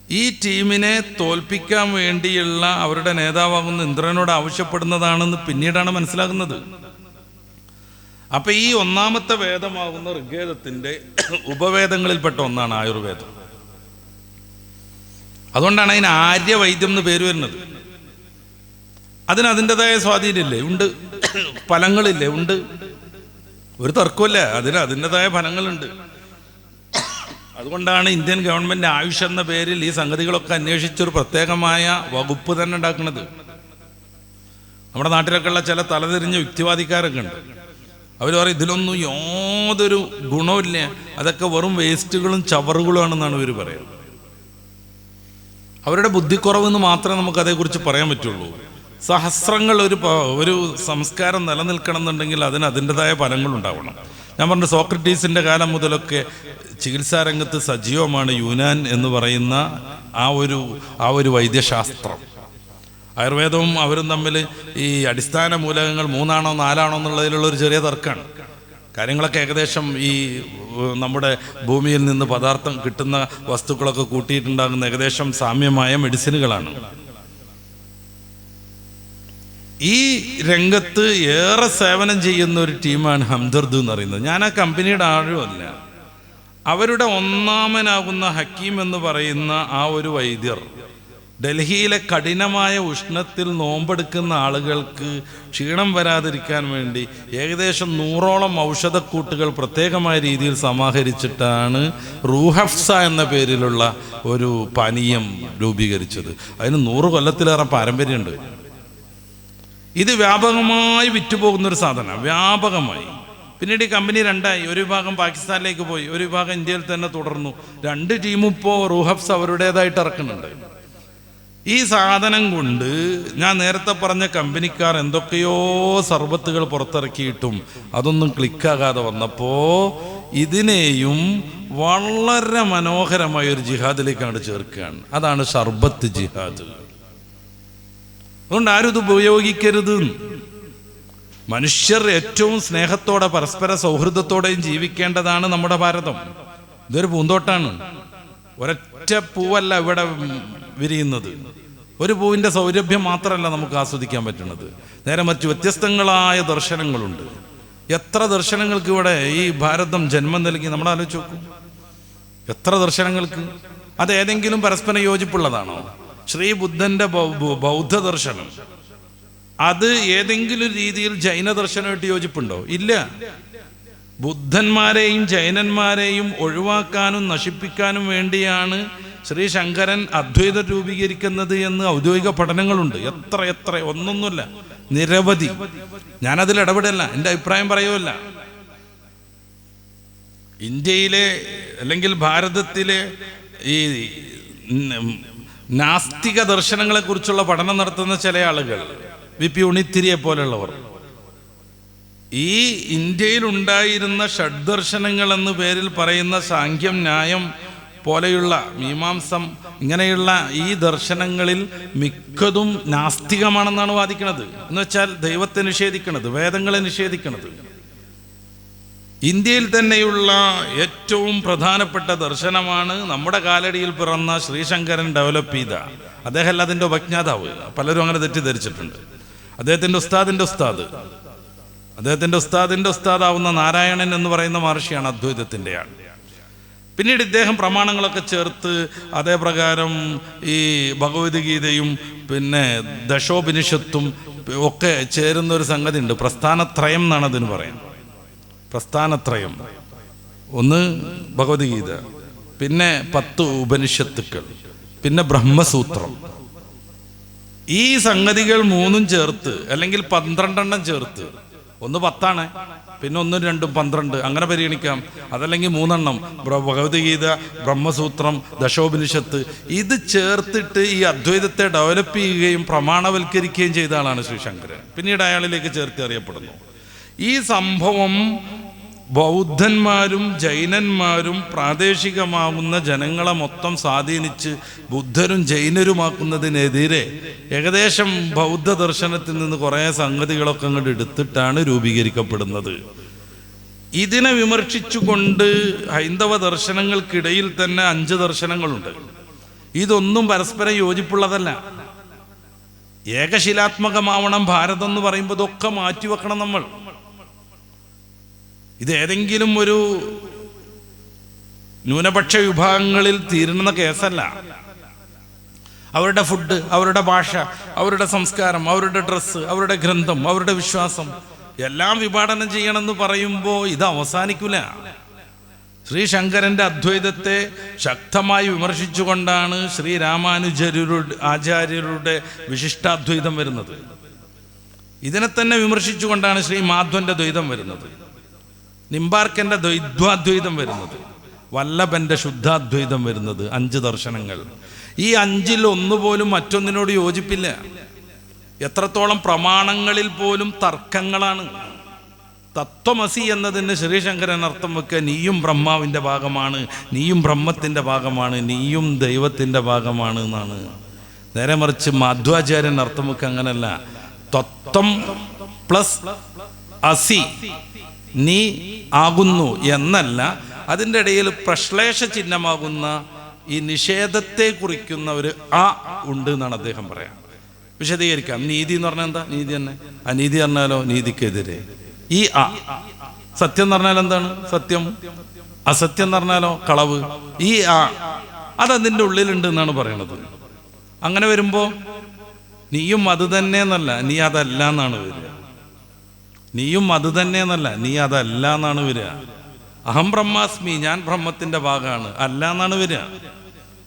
ഈ ടീമിനെ തോൽപ്പിക്കാൻ വേണ്ടിയുള്ള അവരുടെ നേതാവാകുന്ന ഇന്ദ്രനോട് ആവശ്യപ്പെടുന്നതാണെന്ന് പിന്നീടാണ് മനസ്സിലാകുന്നത്. അപ്പൊ ഈ ഒന്നാമത്തെ വേദമാകുന്ന ഋഗ്വേദത്തിന്റെ ഉപവേദങ്ങളിൽപ്പെട്ട ഒന്നാണ് ആയുർവേദം. അതുകൊണ്ടാണ് അതിന് ആര്യവൈദ്യം എന്ന് പേര് വരുന്നത്. അതിന് അതിൻ്റെതായ സ്വാധീനമില്ലേ? ഉണ്ട്. ഫലങ്ങളില്ലേ? ഉണ്ട്. ഒരു തർക്കമില്ല, അതിന് അതിൻ്റെതായ ഫലങ്ങളുണ്ട്. അതുകൊണ്ടാണ് ഇന്ത്യൻ ഗവൺമെന്റ് ആയുഷ് എന്ന പേരിൽ ഈ സംഗതികളൊക്കെ അന്വേഷിച്ചൊരു പ്രത്യേകമായ വകുപ്പ് തന്നെ ഉണ്ടാക്കുന്നത്. നമ്മുടെ നാട്ടിലൊക്കെ ഉള്ള ചില തലതിരിഞ്ഞ യുക്തിവാദിക്കാരൊക്കെ ഉണ്ട്. അവർ പറയും ഇതിലൊന്നും യാതൊരു ഗുണമില്ല, അതൊക്കെ വെറും വേസ്റ്റുകളും ചവറുകളുമാണെന്നാണ് ഇവർ പറയുന്നത്. അവരുടെ ബുദ്ധിക്കുറവെന്ന് മാത്രമേ നമുക്ക് അതേക്കുറിച്ച് പറയാൻ പറ്റുള്ളൂ. സഹസ്രങ്ങൾ ഒരു സംസ്കാരം നിലനിൽക്കണം എന്നുണ്ടെങ്കിൽ അതിന് അതിൻ്റെതായ ഫലങ്ങളുണ്ടാവണം. ഞാൻ പറഞ്ഞു, സോക്രട്ടീസിൻ്റെ കാലം മുതലൊക്കെ ചികിത്സാ രംഗത്ത് സജീവമാണ് യുനാൻ എന്ന് പറയുന്ന ആ ഒരു വൈദ്യശാസ്ത്രം. ആയുർവേദവും അവരും തമ്മിൽ ഈ അടിസ്ഥാന മൂലകങ്ങൾ 3 4 എന്നുള്ളതിലുള്ള ഒരു ചെറിയ തർക്കമാണ്. കാര്യങ്ങളൊക്കെ ഏകദേശം ഈ നമ്മുടെ ഭൂമിയിൽ നിന്ന് പദാർത്ഥം കിട്ടുന്ന വസ്തുക്കളൊക്കെ കൂട്ടിയിട്ടുണ്ടാകുന്ന ഏകദേശം സാമ്യമായ മെഡിസിനുകളാണ്. ഈ രംഗത്ത് ഏറെ സേവനം ചെയ്യുന്ന ഒരു ടീമാണ് ഹംദർദ് എന്ന് പറയുന്നത്. ഞാൻ ആ കമ്പനിയുടെ ആളുമല്ല. അവരുടെ ഒന്നാമനാകുന്ന ഹക്കീം എന്ന് പറയുന്ന ആ ഒരു വൈദ്യർ ഡൽഹിയിലെ കഠിനമായ ഉഷ്ണത്തിൽ നോമ്പെടുക്കുന്ന ആളുകൾക്ക് ക്ഷീണം വരാതിരിക്കാൻ വേണ്ടി ഏകദേശം 100ഓളം ഔഷധക്കൂട്ടുകൾ പ്രത്യേകമായ രീതിയിൽ സമാഹരിച്ചിട്ടാണ് റൂഹഫ്സ എന്ന പേരിലുള്ള ഒരു പാനീയം രൂപീകരിച്ചത്. അതിന് 100 കൊല്ലത്തിലേറെ പാരമ്പര്യമുണ്ട്. ഇത് വ്യാപകമായി വിറ്റുപോകുന്നൊരു സാധനമാണ്, വ്യാപകമായി. പിന്നീട് ഈ കമ്പനി രണ്ടായി. ഒരു വിഭാഗം പാകിസ്ഥാനിലേക്ക് പോയി, ഒരു വിഭാഗം ഇന്ത്യയിൽ തന്നെ തുടർന്നു. 2 ടീമും ഇപ്പോൾ റൂഹഫ്സ് അവരുടേതായിട്ട് ഇറക്കുന്നുണ്ട്. ഈ സാധനം കൊണ്ട് ഞാൻ നേരത്തെ പറഞ്ഞ കമ്പനിക്കാർ എന്തൊക്കെയോ സർബത്തുകൾ പുറത്തിറക്കിയിട്ടും അതൊന്നും ക്ലിക്കാകാതെ വന്നപ്പോൾ ഇതിനെയും വളരെ മനോഹരമായ ഒരു ജിഹാദിലേക്കാണ് ചേർക്കുകയാണ്. അതാണ് ഷർബത്ത് ജിഹാദ്. അതുകൊണ്ട് ആരും ഇത് ഉപയോഗിക്കരുത്. മനുഷ്യർ ഏറ്റവും സ്നേഹത്തോടെ പരസ്പര സൗഹൃദത്തോടെയും ജീവിക്കേണ്ടതാണ് നമ്മുടെ ഭാരതം. ഇതൊരു പൂന്തോട്ടാണ്. ഒരൊറ്റ പൂവല്ല ഇവിടെ വിരിയുന്നത്. ഒരു പൂവിൻ്റെ സൗരഭ്യം മാത്രമല്ല നമുക്ക് ആസ്വദിക്കാൻ പറ്റുന്നത്. നേരെ മറിച്ച് വ്യത്യസ്തങ്ങളായ ദർശനങ്ങളുണ്ട്. എത്ര ദർശനങ്ങൾക്ക് ഇവിടെ ഈ ഭാരതം ജന്മം നൽകി നമ്മൾ ആലോചിച്ച് നോക്കും. എത്ര ദർശനങ്ങൾക്ക്. അത് ഏതെങ്കിലും പരസ്പരം യോജിപ്പുള്ളതാണോ? ശ്രീ ബുദ്ധന്റെ ബൗദ്ധ ദർശനം അത് ഏതെങ്കിലും രീതിയിൽ ജൈന ദർശനമായിട്ട് യോജിപ്പുണ്ടോ? ഇല്ല. ബുദ്ധന്മാരെയും ജൈനന്മാരെയും ഒഴിവാക്കാനും നശിപ്പിക്കാനും വേണ്ടിയാണ് ശ്രീ ശങ്കരൻ അദ്വൈതം രൂപീകരിക്കുന്നത് എന്ന് ഔദ്യോഗിക പഠനങ്ങളുണ്ട്. എത്ര ഒന്നൊന്നുമില്ല, നിരവധി. ഞാനതിൽ ഇടപെടല്ല, എൻ്റെ അഭിപ്രായം പറയുമല്ല. ഇന്ത്യയിലെ അല്ലെങ്കിൽ ഭാരതത്തിലെ ഈ നാസ്തിക ദർശനങ്ങളെ കുറിച്ചുള്ള പഠനം നടത്തുന്ന ചില ആളുകൾ, വി പി ഉണിത്തിരിയെ പോലുള്ളവർ, ഈ ഇന്ത്യയിൽ ഉണ്ടായിരുന്ന ഷഡ്ദർശനങ്ങൾ എന്ന് പേരിൽ പറയുന്ന സാഖ്യം, ന്യായം പോലെയുള്ള മീമാംസം, ഇങ്ങനെയുള്ള ഈ ദർശനങ്ങളിൽ മിക്കതും നാസ്തികമാണെന്നാണ് വാദിക്കുന്നത്. എന്ന് വെച്ചാൽ ദൈവത്തെ നിഷേധിക്കുന്നത്, വേദങ്ങളെ നിഷേധിക്കുന്നത്. ഇന്ത്യയിൽ തന്നെയുള്ള ഏറ്റവും പ്രധാനപ്പെട്ട ദർശനമാണ് നമ്മുടെ കാലടിയിൽ പിറന്ന ശ്രീശങ്കരൻ ഡെവലപ്പ് ചെയ്ത. അദ്ദേഹം അതിൻ്റെ ഉപജ്ഞാതാവ്. പലരും അങ്ങനെ തെറ്റിദ്ധരിച്ചിട്ടുണ്ട്. അദ്ദേഹത്തിൻ്റെ ഉസ്താദിൻ്റെ ഉസ്താദാവുന്ന നാരായണൻ എന്ന് പറയുന്ന മഹർഷിയാണ് അദ്വൈതത്തിൻ്റെ ആൾ. പിന്നീട് ഇദ്ദേഹം പ്രമാണങ്ങളൊക്കെ ചേർത്ത് അതേ പ്രകാരം ഈ ഭഗവത്ഗീതയും പിന്നെ ദശോപനിഷത്തും ഒക്കെ ചേരുന്ന ഒരു സംഗതി ഉണ്ട്. പ്രസ്ഥാനത്രയം എന്നാണ് അതിന് പറയുന്നത്. പ്രസ്ഥാനത്രയം. ഒന്ന് ഭഗവത്ഗീത, പിന്നെ 10 ഉപനിഷത്തുക്കൾ, പിന്നെ ബ്രഹ്മസൂത്രം. ഈ സംഗതികൾ 3 ചേർത്ത് അല്ലെങ്കിൽ 12 ചേർത്ത്, ഒന്ന് 10 പിന്നെ 1 2 12 അങ്ങനെ പരിഗണിക്കാം. അതല്ലെങ്കിൽ 3 ഭഗവത്ഗീത, ബ്രഹ്മസൂത്രം, ദശോപനിഷത്ത്, ഇത് ചേർത്തിട്ട് ഈ അദ്വൈതത്തെ ഡെവലപ്പ് ചെയ്യുകയും പ്രമാണവൽക്കരിക്കുകയും ചെയ്ത ആളാണ് ശ്രീശങ്കരൻ. പിന്നീട് അയാളിലേക്ക് ചേർത്ത് അറിയപ്പെടുന്നു. ഈ സംഭവം ബൗദ്ധന്മാരും ജൈനന്മാരും പ്രാദേശികമാകുന്ന ജനങ്ങളെ മൊത്തം സ്വാധീനിച്ച് ബുദ്ധരും ജൈനരുമാക്കുന്നതിനെതിരെ ഏകദേശം ബൗദ്ധ ദർശനത്തിൽ നിന്ന് കുറേ സംഗതികളൊക്കെ അങ്ങോട്ട് എടുത്തിട്ടാണ് രൂപീകരിക്കപ്പെടുന്നത്. ഇതിനെ വിമർശിച്ചുകൊണ്ട് ഹൈന്ദവ ദർശനങ്ങൾക്കിടയിൽ തന്നെ 5 ദർശനങ്ങളുണ്ട്. ഇതൊന്നും പരസ്പരം യോജിപ്പുള്ളതല്ല. ഏകശിലാത്മകമാവണം ഭാരതം എന്ന് പറയുമ്പോൾ ഇതൊക്കെ മാറ്റിവെക്കണം നമ്മൾ. ഇത് ഏതെങ്കിലും ഒരു ന്യൂനപക്ഷ വിഭാഗങ്ങളിൽ തീരുന്ന കേസല്ല. അവരുടെ ഫുഡ്, അവരുടെ ഭാഷ, അവരുടെ സംസ്കാരം, അവരുടെ ഡ്രസ്സ്, അവരുടെ ഗ്രന്ഥം, അവരുടെ വിശ്വാസം എല്ലാം വിഭാടനം ചെയ്യണമെന്ന് പറയുമ്പോൾ ഇത് അവസാനിക്കില്ല. ശ്രീ ശങ്കരന്റെ അദ്വൈതത്തെ ശക്തമായി വിമർശിച്ചുകൊണ്ടാണ് ശ്രീ രാമാനുജരുടെ ആചാര്യരുടെ വിശിഷ്ടാദ്വൈതം വരുന്നത്. ഇതിനെ തന്നെ വിമർശിച്ചുകൊണ്ടാണ് ശ്രീ മാധ്വന്റെ ദ്വൈതം വരുന്നത്, നിംബാർക്കന്റെ ദ്വൈദ്വാദ്വൈതം വരുന്നത്, വല്ലഭന്റെ ശുദ്ധാദ്വൈതം വരുന്നത്. 5 ദർശനങ്ങൾ. ഈ 5-ൽ ഒന്നുപോലും മറ്റൊന്നിനോട് യോജിപ്പില്ല. എത്രത്തോളം പ്രമാണങ്ങളിൽ പോലും തർക്കങ്ങളാണ്. തത്വമസി എന്നതിന് ശ്രീശങ്കരൻ അർത്ഥം വെക്കുക നീയും ബ്രഹ്മാവിൻ്റെ ഭാഗമാണ്, നീയും ബ്രഹ്മത്തിൻ്റെ ഭാഗമാണ്, നീയും ദൈവത്തിൻ്റെ ഭാഗമാണ് എന്നാണ്. നേരെ മറിച്ച് മാധ്വാചാര്യൻ അർത്ഥം വെക്കുക അങ്ങനല്ല. തത്വം പ്ലസ് അസി, നീ ആകുന്നു എന്നല്ല. അതിൻ്റെ ഇടയിൽ പ്രശ്ലേഷ ചിഹ്നമാകുന്ന ഈ നിഷേധത്തെ കുറിക്കുന്ന ഒരു ആ ഉണ്ട് എന്നാണ് അദ്ദേഹം പറയാം. വിശദീകരിക്കാം. നീതി എന്ന് പറഞ്ഞാൽ എന്താ? നീതി തന്നെ. അനീതി പറഞ്ഞാലോ നീതിക്കെതിരെ. ഈ ആ സത്യം എന്ന് പറഞ്ഞാൽ എന്താണ്? സത്യം. അസത്യം എന്ന് പറഞ്ഞാലോ കളവ്. ഈ ആ അതതിൻ്റെ ഉള്ളിലുണ്ട് എന്നാണ് പറയണത്. അങ്ങനെ വരുമ്പോ നീയും അത് തന്നെ എന്നല്ല, നീ അതല്ല എന്നാണ് വരിക. നീയും അത് തന്നെ എന്നല്ല, നീ അതല്ല എന്നാണ് വരിക. അഹം ബ്രഹ്മാസ്മി, ഞാൻ ബ്രഹ്മത്തിന്റെ ഭാഗമാണ്, അല്ല എന്നാണ് വരിക.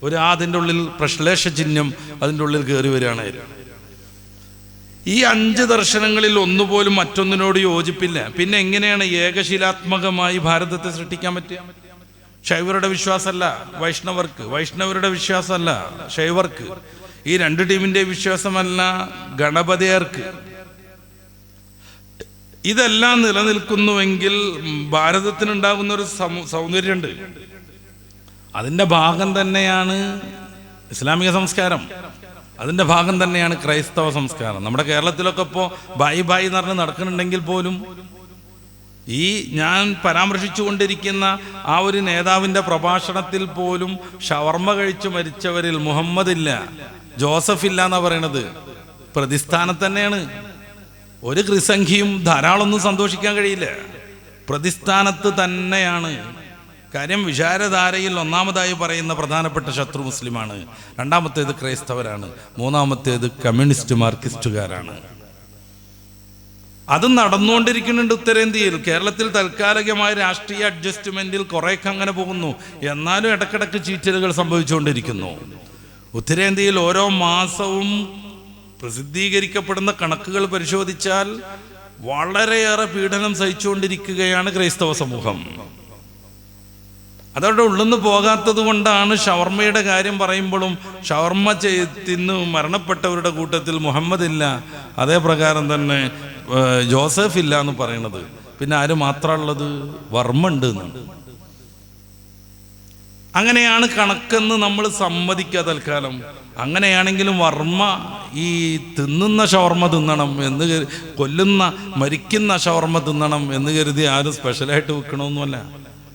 ഒരു അതിൻ്റെ ഉള്ളിൽ പ്രശ്ലേഷ ചിഹ്നം അതിൻ്റെ ഉള്ളിൽ കയറി വരികയാണ്. ഈ 5 ദർശനങ്ങളിൽ ഒന്നുപോലും മറ്റൊന്നിനോട് യോജിപ്പില്ല. പിന്നെ എങ്ങനെയാണ് ഏകശിലാത്മകമായി ഭാരതത്തെ സൃഷ്ടിക്കാൻ പറ്റുക? ശൈവരുടെ വിശ്വാസമല്ല വൈഷ്ണവർക്ക്, വൈഷ്ണവരുടെ വിശ്വാസമല്ല ശൈവർക്ക്, ഈ 2 ടീമിന്റെ വിശ്വാസമല്ല ഗണപതിയർക്ക്. ഇതെല്ലാം നിലനിൽക്കുന്നുവെങ്കിൽ ഭാരതത്തിനുണ്ടാകുന്ന ഒരു സൗന്ദര്യമുണ്ട്. അതിൻ്റെ ഭാഗം തന്നെയാണ് ഇസ്ലാമിക സംസ്കാരം, അതിൻ്റെ ഭാഗം തന്നെയാണ് ക്രൈസ്തവ സംസ്കാരം. നമ്മുടെ കേരളത്തിലൊക്കെ ഇപ്പോൾ ബായി ബായി എന്ന് പറഞ്ഞ് നടക്കുന്നുണ്ടെങ്കിൽ പോലും ഈ ഞാൻ പരാമർശിച്ചു കൊണ്ടിരിക്കുന്ന ആ ഒരു നേതാവിൻ്റെ പ്രഭാഷണത്തിൽ പോലും ഷവർമ കഴിച്ചു മരിച്ചവരിൽ മുഹമ്മദ് ഇല്ല, ജോസഫ് ഇല്ല എന്നാണ് പറയണത്. പ്രതിസ്ഥാനത്ത് തന്നെയാണ്. ഒരു ക്രിസംഖ്യയും ധാരാളമൊന്നും സന്തോഷിക്കാൻ കഴിയില്ല. പ്രതിസ്ഥാനത്ത് തന്നെയാണ്. കാര്യം വിചാരധാരയിൽ ഒന്നാമതായി പറയുന്ന പ്രധാനപ്പെട്ട ശത്രു മുസ്ലിമാണ്, രണ്ടാമത്തേത് ക്രൈസ്തവരാണ്, മൂന്നാമത്തേത് കമ്മ്യൂണിസ്റ്റ് മാർക്സിസ്റ്റുകാരാണ്. അത് നടന്നുകൊണ്ടിരിക്കുന്നുണ്ട് ഉത്തരേന്ത്യയിൽ. കേരളത്തിൽ താൽക്കാലികമായ രാഷ്ട്രീയ അഡ്ജസ്റ്റ്മെന്റിൽ കുറേയൊക്കെ അങ്ങനെ പോകുന്നു, എന്നാലും ഇടക്കിടക്ക് ചീറ്റലുകൾ സംഭവിച്ചുകൊണ്ടിരിക്കുന്നു. ഉത്തരേന്ത്യയിൽ ഓരോ മാസവും പ്രസിദ്ധീകരിക്കപ്പെടുന്ന കണക്കുകൾ പരിശോധിച്ചാൽ വളരെയേറെ പീഡനം സഹിച്ചുകൊണ്ടിരിക്കുകയാണ് ക്രൈസ്തവ സമൂഹം. അതവരുടെ ഉള്ളിന്ന് പോകാത്തത് കൊണ്ടാണ് ഷവർമ്മയുടെ കാര്യം പറയുമ്പോഴും ഷവർമ്മ തിന്ന് മരണപ്പെട്ടവരുടെ കൂട്ടത്തിൽ മുഹമ്മദ് ഇല്ല, അതേ പ്രകാരം തന്നെ ജോസഫ് ഇല്ല എന്ന് പറയുന്നത്. പിന്നെ ആര് മാത്രമുള്ളത്? വർമ്മ ഉണ്ട് എന്നാണ്. അങ്ങനെയാണ് കണക്കെന്ന് നമ്മൾ സമ്മതിക്കുക തൽക്കാലം. അങ്ങനെയാണെങ്കിലും വർമ്മ ഈ തിന്നുന്ന ഷവർമ്മ തിന്നണം എന്ന്, കൊല്ലുന്ന മരിക്കുന്ന ഷവർമ്മ തിന്നണം എന്ന് കരുതി ആരും സ്പെഷ്യലായിട്ട് വെക്കണമെന്നല്ല.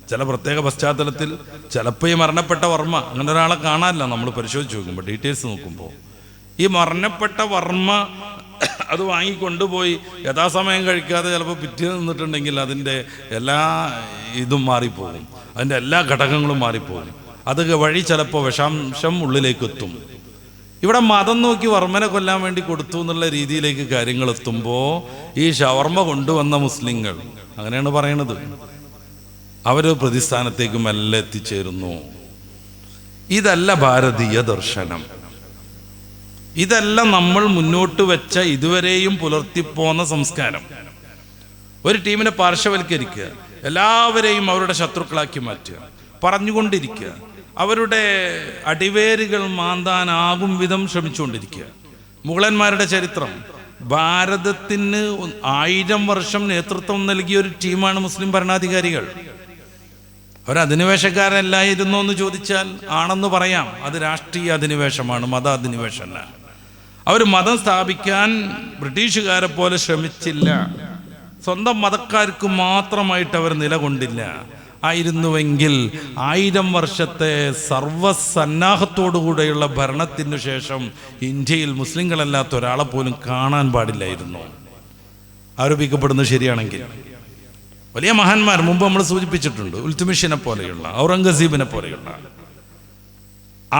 ചില പ്രത്യേക പശ്ചാത്തലത്തിൽ ചിലപ്പോൾ ഈ മരണപ്പെട്ട വർമ്മ അങ്ങനെ ഒരാളെ കാണാനില്ല. നമ്മൾ പരിശോധിച്ച് നോക്കുമ്പോൾ, ഡീറ്റെയിൽസ് നോക്കുമ്പോൾ ഈ മരണപ്പെട്ട വർമ്മ അത് വാങ്ങിക്കൊണ്ടുപോയി യഥാസമയം കഴിക്കാതെ ചിലപ്പോൾ പിറ്റേ നിന്നിട്ടുണ്ടെങ്കിൽ അതിൻ്റെ എല്ലാ ഇതും മാറിപ്പോകും, അതിൻ്റെ എല്ലാ ഘടകങ്ങളും മാറിപ്പോകും. അത് വഴി ചിലപ്പോൾ വിഷാംശം ഉള്ളിലേക്ക് എത്തും. ഇവിടെ മതം നോക്കി വർമ്മനെ കൊല്ലാൻ വേണ്ടി കൊടുത്തു എന്നുള്ള രീതിയിലേക്ക് കാര്യങ്ങൾ എത്തുമ്പോൾ ഈ ഷവർമ്മ കൊണ്ടുവന്ന മുസ്ലിങ്ങൾ, അങ്ങനെയാണ് പറയണത്, അവർ പ്രതിസ്ഥാനത്തേക്ക് മെല്ലെ എത്തിച്ചേരുന്നു. ഇതല്ല ഭാരതീയ ദർശനം. ഇതല്ല നമ്മൾ മുന്നോട്ട് വെച്ച ഇതുവരെയും പുലർത്തിപ്പോന്ന സംസ്കാരം. ഒരു ടീമിനെ പാർശ്വവൽക്കരിക്കുക, എല്ലാവരെയും അവരുടെ ശത്രുക്കളാക്കി മാറ്റുക, പറഞ്ഞുകൊണ്ടിരിക്കുക, അവരുടെ അടിവേരുകൾ മാന്താനാകും വിധം ശ്രമിച്ചുകൊണ്ടിരിക്കുക. മുഗളന്മാരുടെ ചരിത്രം, ഭാരതത്തിന് 1000 വർഷം നേതൃത്വം നൽകിയ ഒരു ടീമാണ് മുസ്ലിം ഭരണാധികാരികൾ. അവരധിനിവേശക്കാരല്ലായിരുന്നോ എന്ന് ചോദിച്ചാൽ ആണെന്ന് പറയാം. അത് രാഷ്ട്രീയ അധിനിവേശമാണ്, മത അധിനിവേശമല്ല. അവർ മതം സ്ഥാപിക്കാൻ ബ്രിട്ടീഷുകാരെ പോലെ ശ്രമിച്ചില്ല. സ്വന്തം മതക്കാർക്ക് മാത്രമായിട്ട് അവർ നിലകൊണ്ടില്ല. ആയിരുന്നുവെങ്കിൽ 1000 വർഷത്തെ സർവ്വസന്നാഹത്തോടുകൂടെയുള്ള ഭരണത്തിനു ശേഷം ഇന്ത്യയിൽ മുസ്ലിങ്ങളല്ലാത്ത ഒരാളെ പോലും കാണാൻ പാടില്ലായിരുന്നു. ആരോപിക്കപ്പെടുന്നത് ശരിയാണെങ്കിൽ വലിയ മഹാന്മാർ മുമ്പ് നമ്മൾ സൂചിപ്പിച്ചിട്ടുണ്ട്. ഉൽത്തുമിഷിനെ പോലെയുള്ള, ഔറംഗസീബിനെ പോലെയുള്ള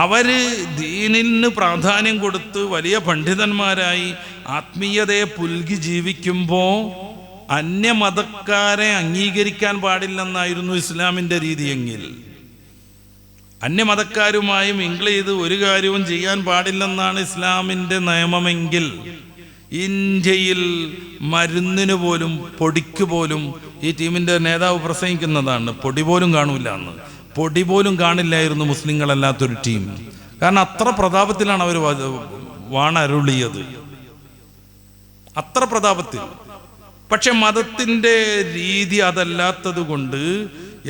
അവര് ദീനിന് പ്രാധാന്യം കൊടുത്ത് വലിയ പണ്ഡിതന്മാരായി ആത്മീയതയെ പുൽകി ജീവിക്കുമ്പോൾ അന്യമതക്കാരെ അംഗീകരിക്കാൻ പാടില്ലെന്നായിരുന്നു ഇസ്ലാമിൻ്റെ രീതിയെങ്കിൽ, അന്യമതക്കാരുമായി മിങ്കിൾ ചെയ്ത് ഒരു കാര്യവും ചെയ്യാൻ പാടില്ലെന്നാണ് ഇസ്ലാമിൻ്റെ നിയമമെങ്കിൽ, ഇന്ത്യയിൽ മരുന്നിന് പോലും പൊടിക്ക് പോലും ഈ ടീമിൻ്റെ നേതാവ് പ്രസംഗിക്കുന്നതാണ്, പൊടി പോലും കാണൂല എന്ന്. പൊടി പോലും കാണില്ലായിരുന്നു മുസ്ലിങ്ങളല്ലാത്തൊരു ടീം. കാരണം അത്ര പ്രതാപത്തിലാണ് അവർ വാണരുളിയത്, അത്ര പ്രതാപത്തിൽ. പക്ഷെ മതത്തിൻ്റെ രീതി അതല്ലാത്തത് കൊണ്ട്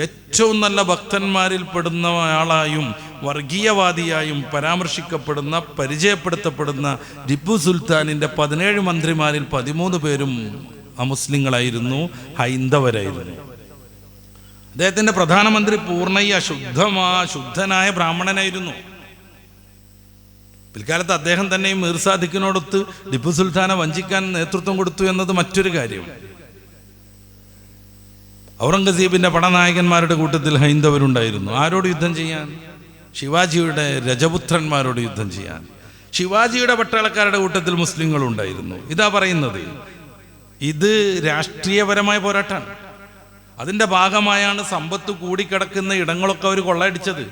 ഏറ്റവും നല്ല ഭക്തന്മാരിൽ പെടുന്ന ആളായും വർഗീയവാദിയായും പരാമർശിക്കപ്പെടുന്ന, പരിചയപ്പെടുത്തപ്പെടുന്ന ടിപ്പു സുൽത്താനിൻ്റെ 17 മന്ത്രിമാരിൽ 13 പേരും അമുസ്ലിങ്ങളായിരുന്നു, ഹൈന്ദവരായിരുന്നു. അദ്ദേഹത്തിൻ്റെ പ്രധാനമന്ത്രി പൂർണ്ണയ ശുദ്ധനായ ബ്രാഹ്മണനായിരുന്നു. പിൽക്കാലത്ത് അദ്ദേഹം തന്നെ മീർ സാദിഖിനോടൊത്ത് ടിപ്പു സുൽത്താനെ വഞ്ചിക്കാൻ നേതൃത്വം കൊടുത്തു എന്നത് മറ്റൊരു കാര്യം. ഔറംഗസീബിന്റെ പടനായകന്മാരുടെ കൂട്ടത്തിൽ ഹൈന്ദവരുണ്ടായിരുന്നു. ആരോട് യുദ്ധം ചെയ്യാൻ? ശിവാജിയുടെ രജപുത്രന്മാരോട് യുദ്ധം ചെയ്യാൻ. ശിവാജിയുടെ പട്ടാളക്കാരുടെ കൂട്ടത്തിൽ മുസ്ലിങ്ങളുണ്ടായിരുന്നു. ഇതാ പറയുന്നത്, ഇത് രാഷ്ട്രീയപരമായ പോരാട്ടമാണ്. അതിൻ്റെ ഭാഗമായാണ് സമ്പത്ത് കൂടിക്കിടക്കുന്ന ഇടങ്ങളൊക്കെ അവർ കൊള്ളയടിച്ചത്.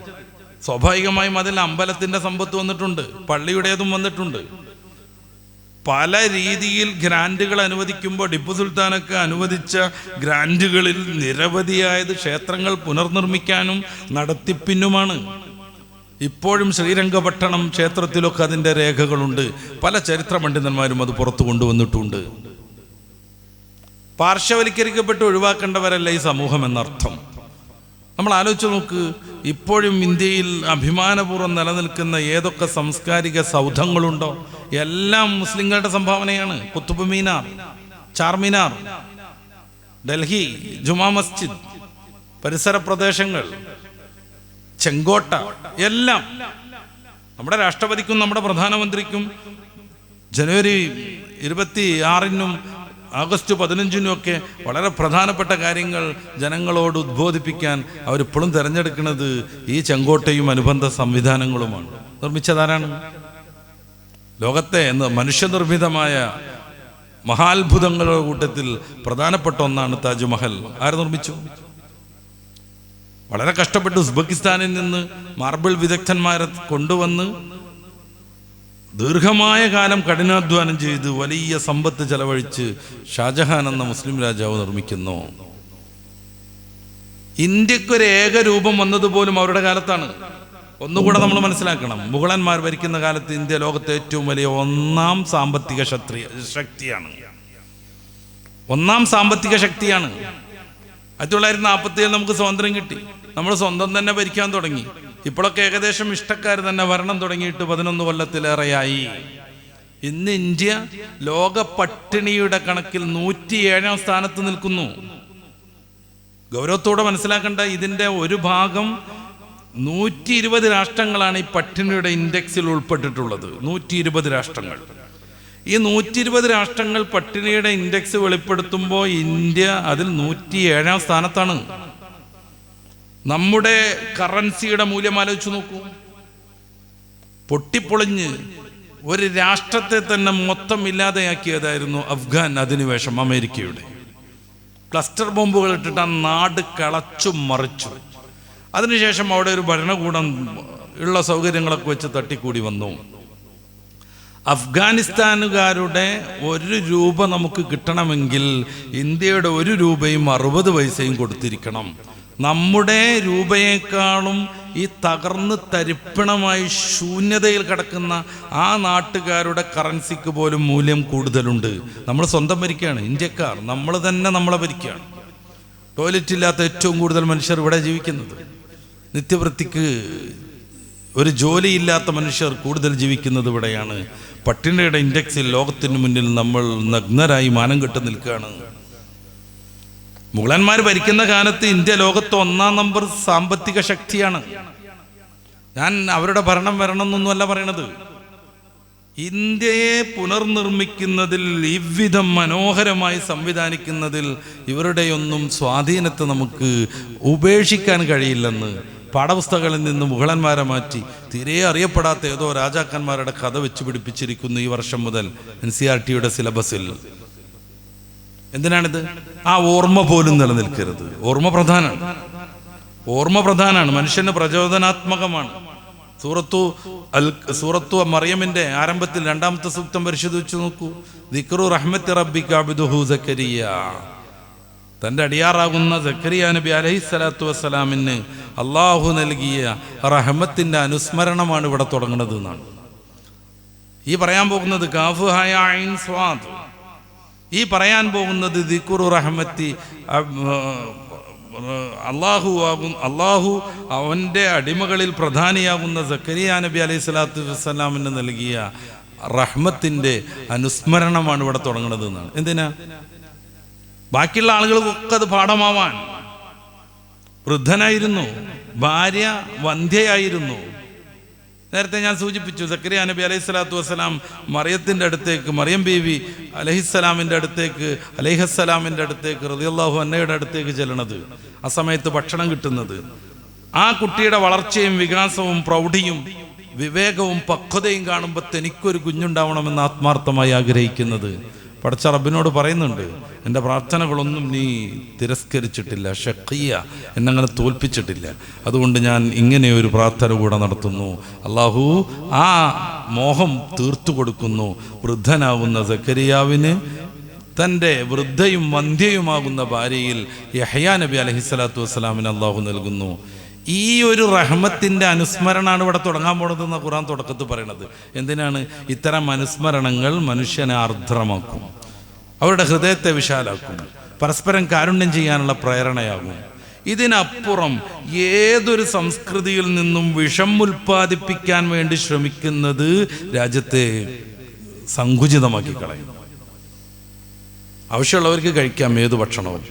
സ്വാഭാവികമായും അതിൽ അമ്പലത്തിൻ്റെ സമ്പത്ത് വന്നിട്ടുണ്ട്, പള്ളിയുടേതും വന്നിട്ടുണ്ട്. പല രീതിയിൽ ഗ്രാൻറ്റുകൾ അനുവദിക്കുമ്പോൾ ടിപ്പു സുൽത്താനൊക്കെ അനുവദിച്ച ഗ്രാൻറ്റുകളിൽ നിരവധിയായത് ക്ഷേത്രങ്ങൾ പുനർനിർമ്മിക്കാനും നടത്തിപ്പിനുമാണ്. ഇപ്പോഴും ശ്രീരംഗപട്ടണം ക്ഷേത്രത്തിലൊക്കെ അതിൻ്റെ രേഖകളുണ്ട്. പല ചരിത്ര പണ്ഡിതന്മാരും അത് പുറത്തു കൊണ്ടുവന്നിട്ടുണ്ട്. പാർശ്വവൽക്കരിക്കപ്പെട്ട് ഒഴിവാക്കേണ്ടവരല്ല ഈ സമൂഹം എന്നർത്ഥം. നമ്മൾ ആലോചിച്ച് നോക്ക്, ഇപ്പോഴും ഇന്ത്യയിൽ അഭിമാനപൂർവ്വം നിലനിൽക്കുന്ന ഏതൊക്കെ സാംസ്കാരിക സൗധങ്ങളുണ്ടോ എല്ലാം മുസ്ലിങ്ങളുടെ സംഭാവനയാണ്. കുത്തുബ് മീനാർ, ചാർമിനാർ, ഡൽഹി ജുമാ മസ്ജിദ്, പരിസര പ്രദേശങ്ങൾ, ചെങ്കോട്ട, എല്ലാം നമ്മുടെ രാഷ്ട്രപതിക്കും നമ്മുടെ പ്രധാനമന്ത്രിക്കും ജനുവരി 26-നും ആഗസ്റ്റ് 15-നും ഒക്കെ വളരെ പ്രധാനപ്പെട്ട കാര്യങ്ങൾ ജനങ്ങളോട് ഉദ്ബോധിപ്പിക്കാൻ അവരിപ്പോഴും തിരഞ്ഞെടുക്കുന്നത് ഈ ചെങ്കോട്ടയും അനുബന്ധ സംവിധാനങ്ങളുമാണ്. നിർമ്മിച്ചതാരാണ്? ലോകത്തെ മനുഷ്യനിർമ്മിതമായ മഹാത്ഭുതങ്ങളുടെ കൂട്ടത്തിൽ പ്രധാനപ്പെട്ട ഒന്നാണ് താജ്മഹൽ. ആര് നിർമ്മിച്ചു? വളരെ കഷ്ടപ്പെട്ട് ഉസ്ബെക്കിസ്ഥാനിൽ നിന്ന് മാർബിൾ വിദഗ്ധന്മാരെ കൊണ്ടുവന്ന് ദീർഘമായ കാലം കഠിനാധ്വാനം ചെയ്ത് വലിയ സമ്പത്ത് ചെലവഴിച്ച് ഷാജഹാൻ എന്ന മുസ്ലിം രാജാവ് നിർമ്മിക്കുന്നു. ഇന്ത്യക്കൊരു ഏക രൂപം വന്നതുപോലും അവരുടെ കാലത്താണ്. ഒന്നുകൂടെ നമ്മൾ മനസ്സിലാക്കണം, മുഗളന്മാർ ഭരിക്കുന്ന കാലത്ത് ഇന്ത്യ ലോകത്തെ ഏറ്റവും വലിയ ഒന്നാം സാമ്പത്തിക ശക്തിയാണ്. 1947 നമുക്ക് സ്വാതന്ത്ര്യം കിട്ടി. നമ്മൾ സ്വന്തം തന്നെ ഭരിക്കാൻ തുടങ്ങി. ഇപ്പോഴൊക്കെ ഏകദേശം ഇഷ്ടക്കാർ തന്നെ ഭരണം തുടങ്ങിയിട്ട് 11 കൊല്ലത്തിലേറെയായി. ഇന്ന് ഇന്ത്യ ലോക പട്ടിണിയുടെ കണക്കിൽ 107-ാം സ്ഥാനത്ത് നിൽക്കുന്നു. ഗൗരവത്തോടെ മനസ്സിലാക്കേണ്ട, ഇതിൻ്റെ ഒരു ഭാഗം 120 രാഷ്ട്രങ്ങളാണ് ഈ പട്ടിണിയുടെ ഇൻഡെക്സിൽ ഉൾപ്പെട്ടിട്ടുള്ളത്. 120 രാഷ്ട്രങ്ങൾ. ഈ 120 രാഷ്ട്രങ്ങൾ പട്ടിണിയുടെ ഇൻഡെക്സ് വെളിപ്പെടുത്തുമ്പോൾ ഇന്ത്യ അതിൽ 107-ാം സ്ഥാനത്താണ്. നമ്മുടെ കറൻസിയുടെ മൂല്യം ആലോചിച്ച് നോക്കൂ. പൊട്ടിപ്പൊളിഞ്ഞ് ഒരു രാഷ്ട്രത്തെ തന്നെ മൊത്തം ഇല്ലാതെയാക്കിയതായിരുന്നു അഫ്ഗാൻ അധിനിവേശം അമേരിക്കയുടെ. ക്ലസ്റ്റർ ബോംബുകൾ ഇട്ടിട്ട് ആ നാട് കളച്ചു മറിച്ചു. അതിനുശേഷം അവിടെ ഒരു ഭരണകൂടം ഉള്ള സൗകര്യങ്ങളൊക്കെ വെച്ച് തട്ടിക്കൂടി വന്നു. അഫ്ഗാനിസ്ഥാനുകാരുടെ 1 രൂപ നമുക്ക് കിട്ടണമെങ്കിൽ ഇന്ത്യയുടെ 1 രൂപയും 60 പൈസയും കൊടുത്തിരിക്കണം. നമ്മുടെ രൂപയേക്കാളും ഈ തകർന്ന് തരിപ്പണമായി ശൂന്യതയിൽ കിടക്കുന്ന ആ നാട്ടുകാരുടെ കറൻസിക്ക് പോലും മൂല്യം കൂടുതലുണ്ട്. നമ്മൾ സ്വന്തം ഭരിക്കുകയാണ്, ഇന്ത്യക്കാർ നമ്മൾ തന്നെ നമ്മളെ ഭരിക്കുകയാണ്. ടോയ്ലറ്റ് ഇല്ലാത്ത ഏറ്റവും കൂടുതൽ മനുഷ്യർ ഇവിടെ ജീവിക്കുന്നത്, നിത്യവൃത്തിക്ക് ഒരു ജോലിയില്ലാത്ത മനുഷ്യർ കൂടുതൽ ജീവിക്കുന്നത് ഇവിടെയാണ്. പട്ടിണിയുടെ ഇൻഡെക്സിൽ ലോകത്തിന് മുന്നിൽ നമ്മൾ നഗ്നരായി മാനം കെട്ട് നിൽക്കുകയാണ്. മുഗളന്മാർ ഭരിക്കുന്ന കാലത്ത് ഇന്ത്യ ലോകത്ത് 1-ാം നമ്പർ സാമ്പത്തിക ശക്തിയാണ്. ഞാൻ അവരുടെ ഭരണം വരണം എന്നൊന്നുമല്ല പറയണത്. ഇന്ത്യയെ പുനർനിർമ്മിക്കുന്നതിൽ, ഇவ்விധം മനോഹരമായി സംവിധാനിക്കുന്നതിൽ ഇവരുടെയൊന്നും സ്വാധീനത്തെ നമുക്ക് ഉപേക്ഷിക്കാൻ കഴിയില്ലെന്ന് പാഠപുസ്തകങ്ങളിൽ നിന്ന് മുഗളന്മാരെ മാറ്റി തീരെ അറിയപ്പെടാത്ത ഏതോ രാജാക്കന്മാരുടെ കഥ വെച്ച് പിടിപ്പിച്ചിരിക്കുന്നു ഈ വർഷം മുതൽ NCERT-യുടെ സിലബസിൽ. എന്തിനാണിത്? ആ ഓർമ്മ പോലും നിലനിൽക്കരുത്. ഓർമ്മ പ്രധാനമാണ്. മനുഷ്യന് പ്രചോദനാത്മകമാണ്. സൂറത്തു മറിയമിന്റെ ആരംഭത്തിൽ 2-ാമത്തെ സൂക്തം പരിശോധിച്ചു നോക്കൂ. ദിക്റു റഹ്മത്തി റബ്ബിക അബ്ദുഹു സക്കരിയ. തൻ്റെ അടിയാറാകുന്ന സക്കരിയ നബി അലൈഹിസ്സലാത്തു വസ്സലാമിന് അള്ളാഹു നൽകിയ റഹ്മത്തിന്റെ അനുസ്മരണമാണ് ഇവിടെ തുടങ്ങുന്നത് എന്നാണ് ഈ പറയാൻ പോകുന്നത്. കാഫ് ഹയ ഐൻ സ്വാദ്. ഈ പറയാൻ പോകുന്നത് ദിക്റു റഹ്മത്തി അള്ളാഹു അവൻ്റെ അടിമകളിൽ പ്രധാനിയാകുന്ന സക്കരിയ നബി അലൈഹി സ്വലാത്തു വസ്സലാമിന് നൽകിയ റഹ്മത്തിൻ്റെ അനുസ്മരണമാണ് ഇവിടെ തുടങ്ങുന്നത് എന്നാണ്. എന്തിനാ? ബാക്കിയുള്ള ആളുകൾക്കൊക്കെ അത് പാഠമാവാൻ. വൃദ്ധനായിരുന്നു, ഭാര്യ വന്ധ്യയായിരുന്നു. നേരത്തെ ഞാൻ സൂചിപ്പിച്ചു, സക്കരിയ നബി അലൈഹി സ്വലാത്തു വസ്സലാം മറിയത്തിൻ്റെ അടുത്തേക്ക്, മറിയം ബീവി അലൈഹിസ്സലാമിൻ്റെ അടുത്തേക്ക് റളിയല്ലാഹു അൻഹയുടെ അടുത്തേക്ക് ചെല്ലണത്, ആ സമയത്ത് ഭക്ഷണം കിട്ടുന്നത്, ആ കുട്ടിയുടെ വളർച്ചയും വികാസവും പ്രൗഢിയും വിവേകവും പക്വതയും കാണുമ്പോൾ തനിക്കൊരു കുഞ്ഞുണ്ടാവണമെന്ന് ആത്മാർത്ഥമായി ആഗ്രഹിക്കുന്നത്. പടച്ച റബ്ബിനോട് പറയുന്നുണ്ട്, എൻ്റെ പ്രാർത്ഥനകളൊന്നും നീ തിരസ്കരിച്ചിട്ടില്ല, ഷഖിയ എന്നങ്ങനെ തോൽപ്പിച്ചിട്ടില്ല, അതുകൊണ്ട് ഞാൻ ഇങ്ങനെ ഒരു പ്രാർത്ഥന കൂടെ നടത്തുന്നു. അള്ളാഹു ആ മോഹം തീർത്തു കൊടുക്കുന്നു. വൃദ്ധനാകുന്ന സക്കരിയാവിന് തൻ്റെ വൃദ്ധയും വന്ധ്യയുമാകുന്ന ഭാര്യയിൽ യഹ്യാ നബി അലൈഹിസ്സലാത്തു വസ്സലാമിന് അള്ളാഹു നൽകുന്നു. ഈ ഒരു റഹ്മത്തിൻ്റെ അനുസ്മരണമാണ് ഇവിടെ തുടങ്ങാൻ പോണതെന്ന ഖുർആൻ തുടക്കത്തിൽ പറയണത്. എന്തിനാണ്? ഇത്തരം അനുസ്മരണങ്ങൾ മനുഷ്യനെ ആർദ്രമാക്കും, അവരുടെ ഹൃദയത്തെ വിശാലാക്കും, പരസ്പരം കാരുണ്യം ചെയ്യാനുള്ള പ്രേരണയാകും. ഇതിനപ്പുറം ഏതൊരു സംസ്കൃതിയിൽ നിന്നും വിഷം ഉൽപ്പാദിപ്പിക്കാൻ വേണ്ടി ശ്രമിക്കുന്നത് രാജ്യത്തെ സങ്കുചിതമാക്കി കളയും. ആവശ്യമുള്ളവർക്ക് കഴിക്കാം ഏത് ഭക്ഷണവും.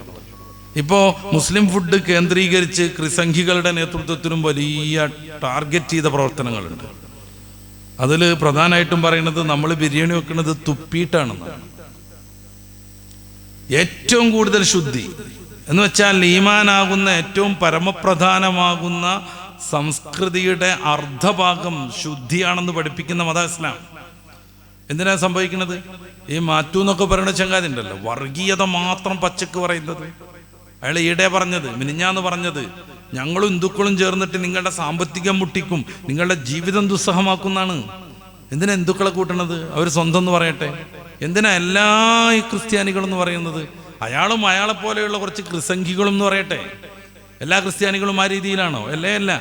ഇപ്പോൾ മുസ്ലിം ഫുഡ് കേന്ദ്രീകരിച്ച് ക്രിസംഖികളുടെ നേതൃത്വത്തിലും വലിയ ടാർഗറ്റ് ചെയ്ത പ്രവർത്തനങ്ങളുണ്ട്. അതിൽ പ്രധാനമായിട്ടും പറയുന്നത് നമ്മൾ ബിരിയാണി വെക്കുന്നത് തുപ്പിയിട്ടാണെന്നാണ്. ഏറ്റവും കൂടുതൽ ശുദ്ധി എന്ന് വെച്ചാൽ ഈമാനാകുന്ന ഏറ്റവും പരമപ്രധാനമാകുന്ന സംസ്കൃതിയുടെ അർദ്ധഭാഗം ശുദ്ധിയാണെന്ന് പഠിപ്പിക്കുന്ന മത ഇസ്ലാം. എന്തിനാ സംഭവിക്കുന്നത്? ഈ മാറ്റൂ എന്നൊക്കെ പറയുന്ന ചങ്ങാതി ഉണ്ടല്ലോ, വർഗീയത മാത്രം പച്ചക്ക് പറയുന്നത്. അയാൾ ഈടെ പറഞ്ഞത്, മിനിഞ്ഞാന്ന് പറഞ്ഞത്, ഞങ്ങളും ഹിന്ദുക്കളും ചേർന്നിട്ട് നിങ്ങളുടെ സാമ്പത്തികം മുട്ടിക്കും, നിങ്ങളുടെ ജീവിതം ദുസ്സഹമാക്കുന്നാണ്. എന്തിനാ ഹിന്ദുക്കളെ കൂട്ടണത്? അവർ സ്വന്തം എന്ന് പറയട്ടെ. എന്തിനാ എല്ലാ ഈ ക്രിസ്ത്യാനികളെന്ന് പറയുന്നത്? അയാളും അയാളെ പോലെയുള്ള കുറച്ച് ക്രിസംഖികളും എന്ന് പറയട്ടെ. എല്ലാ ക്രിസ്ത്യാനികളും ആ രീതിയിലാണോ? അല്ല.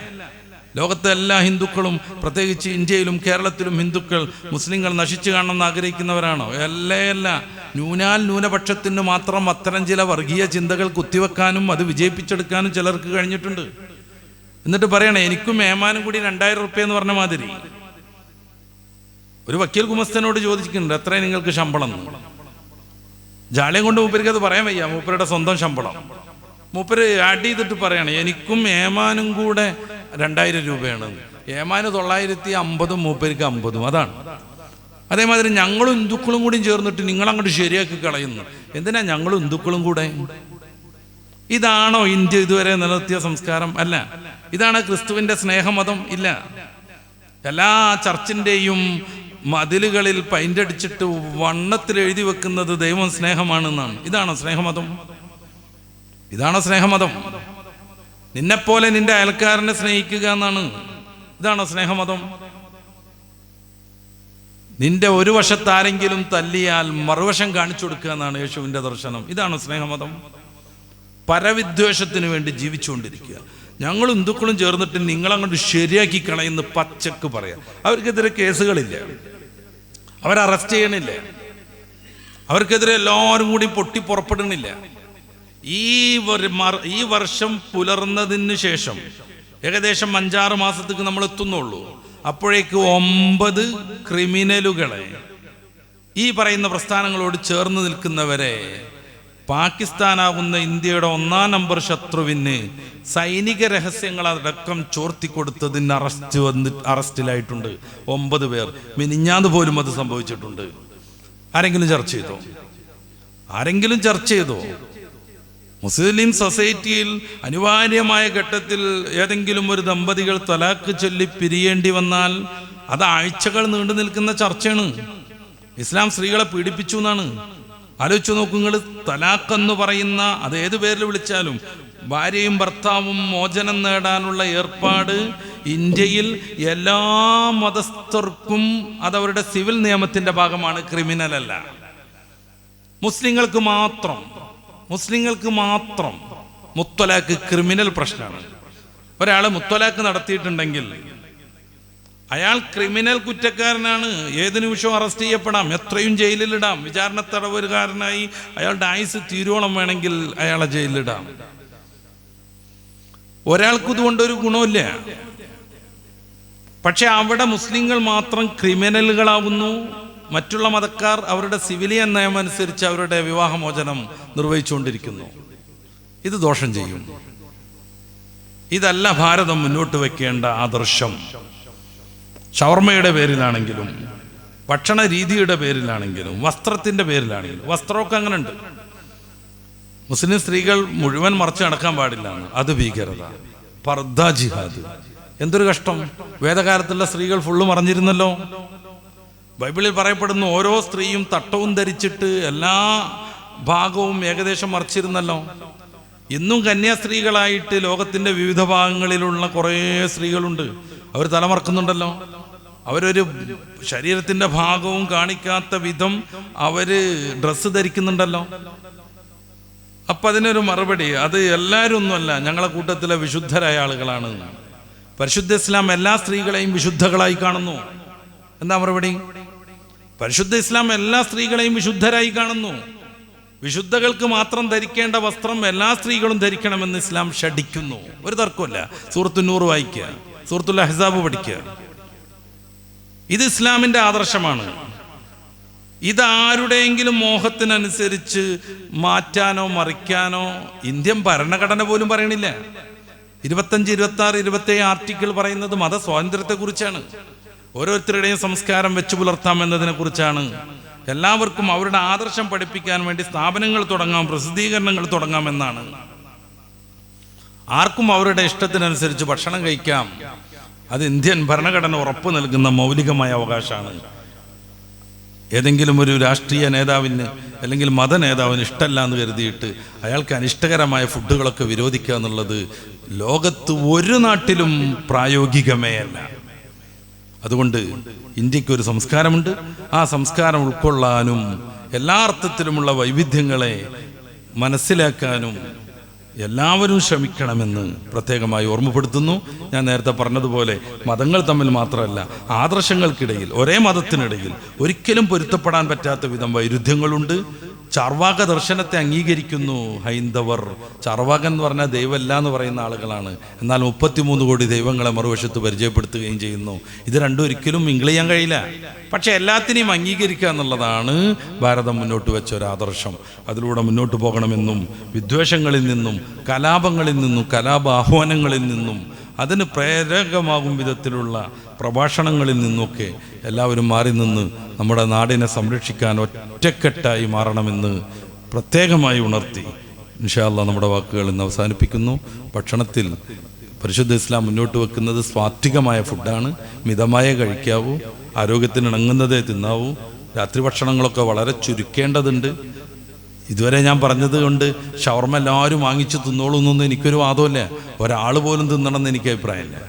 ലോകത്തെ എല്ലാ ഹിന്ദുക്കളും, പ്രത്യേകിച്ച് ഇന്ത്യയിലും കേരളത്തിലും ഹിന്ദുക്കൾ മുസ്ലിങ്ങൾ നശിച്ചു കാണണമെന്ന് ആഗ്രഹിക്കുന്നവരാണോ? അല്ല. ന്യൂനപക്ഷത്തിന് മാത്രം അത്തരം ചില വർഗീയ ചിന്തകൾ കുത്തിവെക്കാനും അത് വിജയിപ്പിച്ചെടുക്കാനും ചിലർക്ക് കഴിഞ്ഞിട്ടുണ്ട്. എന്നിട്ട് പറയണേ, എനിക്കും ഏമാനും കൂടി 2000 റുപ്യ എന്ന് പറഞ്ഞ മാതിരി. ഒരു വക്കീൽ ഗുമസ്തനോട് ചോദിക്കുന്നുണ്ട്, എത്ര നിങ്ങൾക്ക് ശമ്പളം? ജാള്യം കൊണ്ട് മൂപ്പർക്ക് അത് പറയാൻ വയ്യ, മൂപ്പരുടെ സ്വന്തം ശമ്പളം. മൂപ്പര് ആഡ് ചെയ്തിട്ട് പറയണേ, എനിക്കും ഏമാനും കൂടെ 2000 രൂപയാണ്. ഏമാന് 950, മൂപ്പർക്ക് 50. അതാണ്. അതേമാതിരി ഞങ്ങളും ഹിന്ദുക്കളും കൂടി ചേർന്നിട്ട് നിങ്ങളങ്ങോട്ട് ശരിയാക്കി കളയുന്നു. എന്തിനാ ഞങ്ങളും ഹിന്ദുക്കളും കൂടെ? ഇതാണോ ഇന്ത്യ ഇതുവരെ നിലനിർത്തിയ സംസ്കാരം? അല്ല. ഇതാണ് ക്രിസ്തുവിന്റെ സ്നേഹമതം? ഇല്ല. എല്ലാ ചർച്ചിന്റെയും മതിലുകളിൽ പെയിന്റടിച്ചിട്ട് വണ്ണത്തിൽ എഴുതി വെക്കുന്നത് ദൈവം സ്നേഹമാണെന്നാണ്. ഇതാണോ സ്നേഹമതം? ഇതാണോ സ്നേഹമതം? നിന്നെപ്പോലെ നിന്റെ അയൽക്കാരനെ സ്നേഹിക്കുക എന്നാണ്. ഇതാണോ സ്നേഹമതം? നിന്റെ ഒരു വശത്താരെങ്കിലും തല്ലിയാൽ മറുവശം കാണിച്ചു കൊടുക്കുക എന്നാണ് യേശുവിന്റെ ദർശനം. ഇതാണോ സ്നേഹമതം? പരവിദ്വേഷത്തിന് വേണ്ടി ജീവിച്ചുകൊണ്ടിരിക്കുക. ഞങ്ങൾ ഹിന്ദുക്കളും ചേർന്നിട്ട് നിങ്ങളങ്ങോട്ട് ശരിയാക്കി കളയുന്ന പച്ചക്ക് പറയാം. അവർക്കെതിരെ കേസുകളില്ല, അവരെ അറസ്റ്റ് ചെയ്യണില്ല, അവർക്കെതിരെ എല്ലാവരും കൂടി പൊട്ടി പുറപ്പെടുന്നില്ല. ഈ വർഷം പുലർന്നതിന് ശേഷം ഏകദേശം 5-6 മാസത്തേക്ക് നമ്മൾ എത്തുന്നുള്ളൂ. അപ്പോഴേക്ക് 9 ക്രിമിനലുകളെ, ഈ പറയുന്ന പ്രസ്ഥാനങ്ങളോട് ചേർന്ന് നിൽക്കുന്നവരെ പാകിസ്ഥാനാകുന്ന ഇന്ത്യയുടെ 1-ാം നമ്പർ ശത്രുവിന് സൈനിക രഹസ്യങ്ങളടക്കം ചോർത്തിക്കൊടുത്തതിന് അറസ്റ്റിലായിട്ടുണ്ട് 9 പേർ. മിനിഞ്ഞാന്ന് പോലും അത് സംഭവിച്ചിട്ടുണ്ട്. ആരെങ്കിലും ചർച്ച ചെയ്തോ? മുസ്ലിം സൊസൈറ്റിയിൽ അനിവാര്യമായ ഘട്ടത്തിൽ ഏതെങ്കിലും ഒരു ദമ്പതികൾ തലാക്ക് ചൊല്ലി പിരിയേണ്ടി വന്നാൽ അത് ആഴ്ചകൾ നീണ്ടു നിൽക്കുന്ന ചർച്ചയാണ്. ഇസ്ലാം സ്ത്രീകളെ പീഡിപ്പിച്ചു എന്നാണ്. ആലോചിച്ചു നോക്കൂ നിങ്ങൾ. തലാക്ക് എന്ന് പറയുന്ന അത് ഏത് പേരിൽ വിളിച്ചാലും ഭാര്യയും ഭർത്താവും മോചനം നേടാനുള്ള ഏർപ്പാട് ഇന്ത്യയിൽ എല്ലാ മതസ്ഥർക്കും അതവരുടെ സിവിൽ നിയമത്തിന്റെ ഭാഗമാണ്, ക്രിമിനൽ അല്ല. മുസ്ലിങ്ങൾക്ക് മാത്രം മുത്തലാഖ് ക്രിമിനൽ പ്രശ്നമാണ്. ഒരാൾ മുത്തലാഖ് നടത്തിയിട്ടുണ്ടെങ്കിൽ അയാൾ ക്രിമിനൽ കുറ്റക്കാരനാണ്. ഏത് നിമിഷവും അറസ്റ്റ് ചെയ്യപ്പെടാം, എത്രയും ജയിലിലിടാം. വിചാരണ തടവുകാരനായി അയാളുടെ ആയുസ് തീരോളം വേണമെങ്കിൽ അയാളെ ജയിലിലിടാം. ഒരാൾക്കിതുകൊണ്ടൊരു ഗുണമില്ല. പക്ഷെ അവിടെ മുസ്ലിങ്ങൾ മാത്രം ക്രിമിനലുകളാവുന്നു. മറ്റുള്ള മതക്കാർ അവരുടെ സിവിലിയൻ നിയമം അനുസരിച്ച് അവരുടെ വിവാഹമോചനം നിർവഹിച്ചുകൊണ്ടിരിക്കുന്നു. ഇത് ദോഷം ചെയ്യും. ഇതല്ല ഭാരതം മുന്നോട്ട് വെക്കേണ്ട ആദർശം. ഷവർമയുടെ പേരിലാണെങ്കിലും, ഭക്ഷണ രീതിയുടെ പേരിലാണെങ്കിലും, വസ്ത്രത്തിന്റെ പേരിലാണെങ്കിലും. വസ്ത്രമൊക്കെ അങ്ങനെ ഉണ്ട്. മുസ്ലിം സ്ത്രീകൾ മുഴുവൻ മറച്ച് നടക്കാൻ പാടില്ല, അത് ഭീകരത. പർദ ജിഹാദ്, എന്തൊരു കഷ്ടം. വേദകാലത്തുള്ള സ്ത്രീകൾ ഫുള്ള് മറഞ്ഞിരുന്നല്ലോ. ബൈബിളിൽ പറയപ്പെടുന്നു ഓരോ സ്ത്രീയും തട്ടവും ധരിച്ചിട്ട് എല്ലാ ഭാഗവും ഏകദേശം മറച്ചിരുന്നല്ലോ. ഇന്നും കന്യാസ്ത്രീകളായിട്ട് ലോകത്തിന്റെ വിവിധ ഭാഗങ്ങളിലുള്ള കുറേ സ്ത്രീകളുണ്ട്. അവർ തലമറക്കുന്നുണ്ടല്ലോ. അവരൊരു ശരീരത്തിന്റെ ഭാഗവും കാണിക്കാത്ത വിധം അവര് ഡ്രസ്സ് ധരിക്കുന്നുണ്ടല്ലോ. അപ്പൊ അതിനൊരു മറുപടി, അത് എല്ലാവരും ഒന്നുമല്ല, ഞങ്ങളെ കൂട്ടത്തിലെ വിശുദ്ധരായ ആളുകളാണ്. പരിശുദ്ധ ഇസ്ലാം എല്ലാ സ്ത്രീകളെയും വിശുദ്ധകളായി കാണുന്നു. എന്താ മറുപടി? പരിശുദ്ധ ഇസ്ലാം എല്ലാ സ്ത്രീകളെയും വിശുദ്ധരായി കാണുന്നു. വിശുദ്ധകൾക്ക് മാത്രം ധരിക്കേണ്ട വസ്ത്രം എല്ലാ സ്ത്രീകളും ധരിക്കണമെന്ന് ഇസ്ലാം ഷഡിക്കുന്നു. ഒരു തർക്കമില്ല. സൂറത്തുൻ നൂർ വായിക്കുക, സൂറത്തുൽ അഹ്സാബ് പഠിക്കുക. ഇത് ഇസ്ലാമിന്റെ ആദർശമാണ്. ഇതാരുടെയെങ്കിലും മോഹത്തിനനുസരിച്ച് മാറ്റാനോ മറിക്കാനോ ഇന്ത്യൻ ഭരണഘടന പോലും പറയണില്ല. 25, 26, 27 ആർട്ടിക്കിൾ പറയുന്നത് മതസ്വാതന്ത്ര്യത്തെ കുറിച്ചാണ്. ഓരോരുത്തരുടെയും സംസ്കാരം വെച്ചു പുലർത്താം എന്നതിനെ കുറിച്ചാണ്. എല്ലാവർക്കും അവരുടെ ആദർശം പഠിപ്പിക്കാൻ വേണ്ടി സ്ഥാപനങ്ങൾ തുടങ്ങാം, പ്രസിദ്ധീകരണങ്ങൾ തുടങ്ങാം എന്നാണ്. ആർക്കും അവരുടെ ഇഷ്ടത്തിനനുസരിച്ച് ഭക്ഷണം കഴിക്കാം. അത് ഇന്ത്യൻ ഭരണഘടന ഉറപ്പു നൽകുന്ന മൗലികമായ അവകാശമാണ്. ഏതെങ്കിലും ഒരു രാഷ്ട്രീയ നേതാവിന് അല്ലെങ്കിൽ മത നേതാവിന് ഇഷ്ടമല്ല എന്ന് കരുതിയിട്ട് അയാൾക്ക് അനിഷ്ടകരമായ ഫുഡുകളൊക്കെ വിരോധിക്കുക എന്നുള്ളത് ലോകത്ത് ഒരു നാട്ടിലും പ്രായോഗികമേ അല്ല. അതുകൊണ്ട് ഇന്ത്യക്ക് ഒരു സംസ്കാരമുണ്ട്. ആ സംസ്കാരം ഉൾക്കൊള്ളാനും എല്ലാ അർത്ഥത്തിലുമുള്ള വൈവിധ്യങ്ങളെ മനസ്സിലാക്കാനും എല്ലാവരും ശ്രമിക്കണമെന്ന് പ്രത്യേകമായി ഓർമ്മപ്പെടുത്തുന്നു. ഞാൻ നേരത്തെ പറഞ്ഞതുപോലെ മതങ്ങൾ തമ്മിൽ മാത്രമല്ല, ആദർശങ്ങൾക്കിടയിൽ, ഒരേ മതത്തിനിടയിൽ ഒരിക്കലും പൊരുത്തപ്പെടാൻ പറ്റാത്ത വിധം വൈരുദ്ധ്യങ്ങളുണ്ട്. ചാർവാക ദർശനത്തെ അംഗീകരിക്കുന്നു ഹൈന്ദവർ. ചാർവാകൻ എന്ന് പറഞ്ഞാൽ ദൈവമല്ല എന്ന് പറയുന്ന ആളുകളാണ്. എന്നാൽ 33 കോടി ദൈവങ്ങളെ മറുവശത്ത് പരിചയപ്പെടുത്തുകയും ചെയ്യുന്നു. ഇത് രണ്ടും ഒരിക്കലും മിങ്കിൾ ചെയ്യാൻ കഴിയില്ല. പക്ഷെ എല്ലാത്തിനെയും അംഗീകരിക്കുക എന്നുള്ളതാണ് ഭാരതം മുന്നോട്ട് വെച്ച ഒരു ആദർശം. അതിലൂടെ മുന്നോട്ട് പോകണമെന്നും വിദ്വേഷങ്ങളിൽ നിന്നും കലാപങ്ങളിൽ നിന്നും കലാപാഹ്വാനങ്ങളിൽ നിന്നും അതിന് പ്രേരകമാകും വിധത്തിലുള്ള പ്രഭാഷണങ്ങളിൽ നിന്നൊക്കെ എല്ലാവരും മാറി നിന്ന് നമ്മുടെ നാടിനെ സംരക്ഷിക്കാൻ ഒറ്റക്കെട്ടായി മാറണമെന്ന് പ്രത്യേകമായി ഉണർത്തി ഇൻഷാ അല്ലാഹ് നമ്മുടെ വാക്കുകൾ ഇന്ന് അവസാനിപ്പിക്കുന്നു. ഭക്ഷണത്തിൽ പരിശുദ്ധ ഇസ്ലാം മുന്നോട്ട് വെക്കുന്നത് സാത്വികമായ ഫുഡാണ്. മിതമായ കഴിക്കാവൂ, ആരോഗ്യത്തിന് ഇണങ്ങുന്നതേ തിന്നാവൂ. രാത്രി ഭക്ഷണങ്ങളൊക്കെ വളരെ ചുരുക്കേണ്ടതുണ്ട്. ഇതുവരെ ഞാൻ പറഞ്ഞത് കൊണ്ട് ഷവർമ എല്ലാവരും വാങ്ങിച്ച് തിന്നോളൂ എന്നൊന്നും എനിക്കൊരു വാദമില്ല. ഒരാൾ പോലും തിന്നണമെന്ന് എനിക്ക് അഭിപ്രായമില്ല.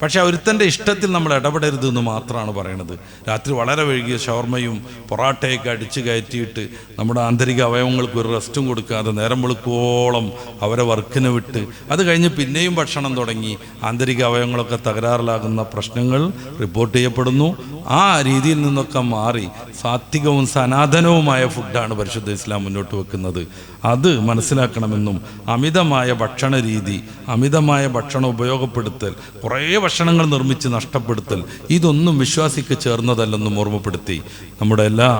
പക്ഷെ ഒരുത്തൻ്റെ ഇഷ്ടത്തിൽ നമ്മൾ ഇടപെടരുത് എന്ന് മാത്രമാണ് പറയണത്. രാത്രി വളരെ വൈകിയ ഷവർമയും പൊറാട്ടയൊക്കെ അടിച്ച് കയറ്റിയിട്ട് നമ്മുടെ ആന്തരിക അവയവങ്ങൾക്ക് ഒരു റെസ്റ്റും കൊടുക്കാതെ നേരം വെളുക്കോളം അവരെ വർക്കിന് വിട്ട് അത് കഴിഞ്ഞ് പിന്നെയും ഭക്ഷണം തുടങ്ങി ആന്തരിക അവയവങ്ങളൊക്കെ തകരാറിലാകുന്ന പ്രശ്നങ്ങൾ റിപ്പോർട്ട് ചെയ്യപ്പെടുന്നു. ആ രീതിയിൽ നിന്നൊക്കെ മാറി സാത്വികവും സനാതനവുമായ ഫുഡാണ് പരിശുദ്ധ ഇസ്ലാം മുന്നോട്ട് വെക്കുന്നത്. അത് മനസ്സിലാക്കണമെന്നും അമിതമായ ഭക്ഷണ രീതി, അമിതമായ ഭക്ഷണം ഉപയോഗപ്പെടുത്തൽ, കുറേ ഭക്ഷണങ്ങൾ നിർമ്മിച്ച് നഷ്ടപ്പെടുത്തൽ, ഇതൊന്നും വിശ്വാസിക്ക് ചേർന്നതല്ലെന്നും ഓർമ്മപ്പെടുത്തി നമ്മുടെ എല്ലാ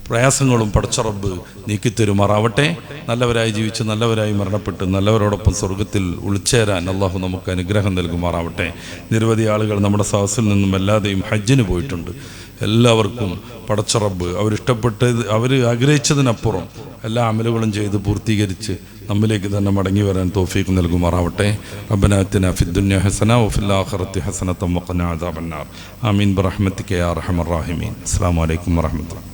പ്രയാസങ്ങളും പടച്ച റബ്ബ് നീക്കിത്തരുമാറാവട്ടെ. നല്ലവരായി ജീവിച്ച് നല്ലവരായി മരണപ്പെട്ട് നല്ലവരോടൊപ്പം സ്വർഗത്തിൽ ഉൾച്ചേരാൻ അള്ളാഹു നമുക്ക് അനുഗ്രഹം നൽകുമാറാവട്ടെ. നിരവധി ആളുകൾ നമ്മുടെ സദസ്സിൽ നിന്നും എല്ലാതെയും ഹജ്ജിന് പോയിട്ടുണ്ട്. എല്ലാവർക്കും പടച്ച റബ്ബ് അവരിഷ്ടപ്പെട്ടത്, അവർ ആഗ്രഹിച്ചതിനപ്പുറം എല്ലാ അമലുകളും ചെയ്ത് പൂർത്തീകരിച്ച് നമ്മിലേക്ക് തന്നെ മടങ്ങി വരാൻ തൗഫീഖ് നൽകുമാറാവട്ടെ. റബ്ബനാ ആതിനാ ഫിദ്ദുനിയ ഹസന വഫിൽ ആഖിറതി ഹസനത വഖിനാ അദാബന്നാർ. ആമീൻ ബിറഹ്മതിക യാ അർഹമർ റഹീമീൻ. അസ്സലാമു അലൈക്കും വറഹ്മത്തുള്ളാഹി.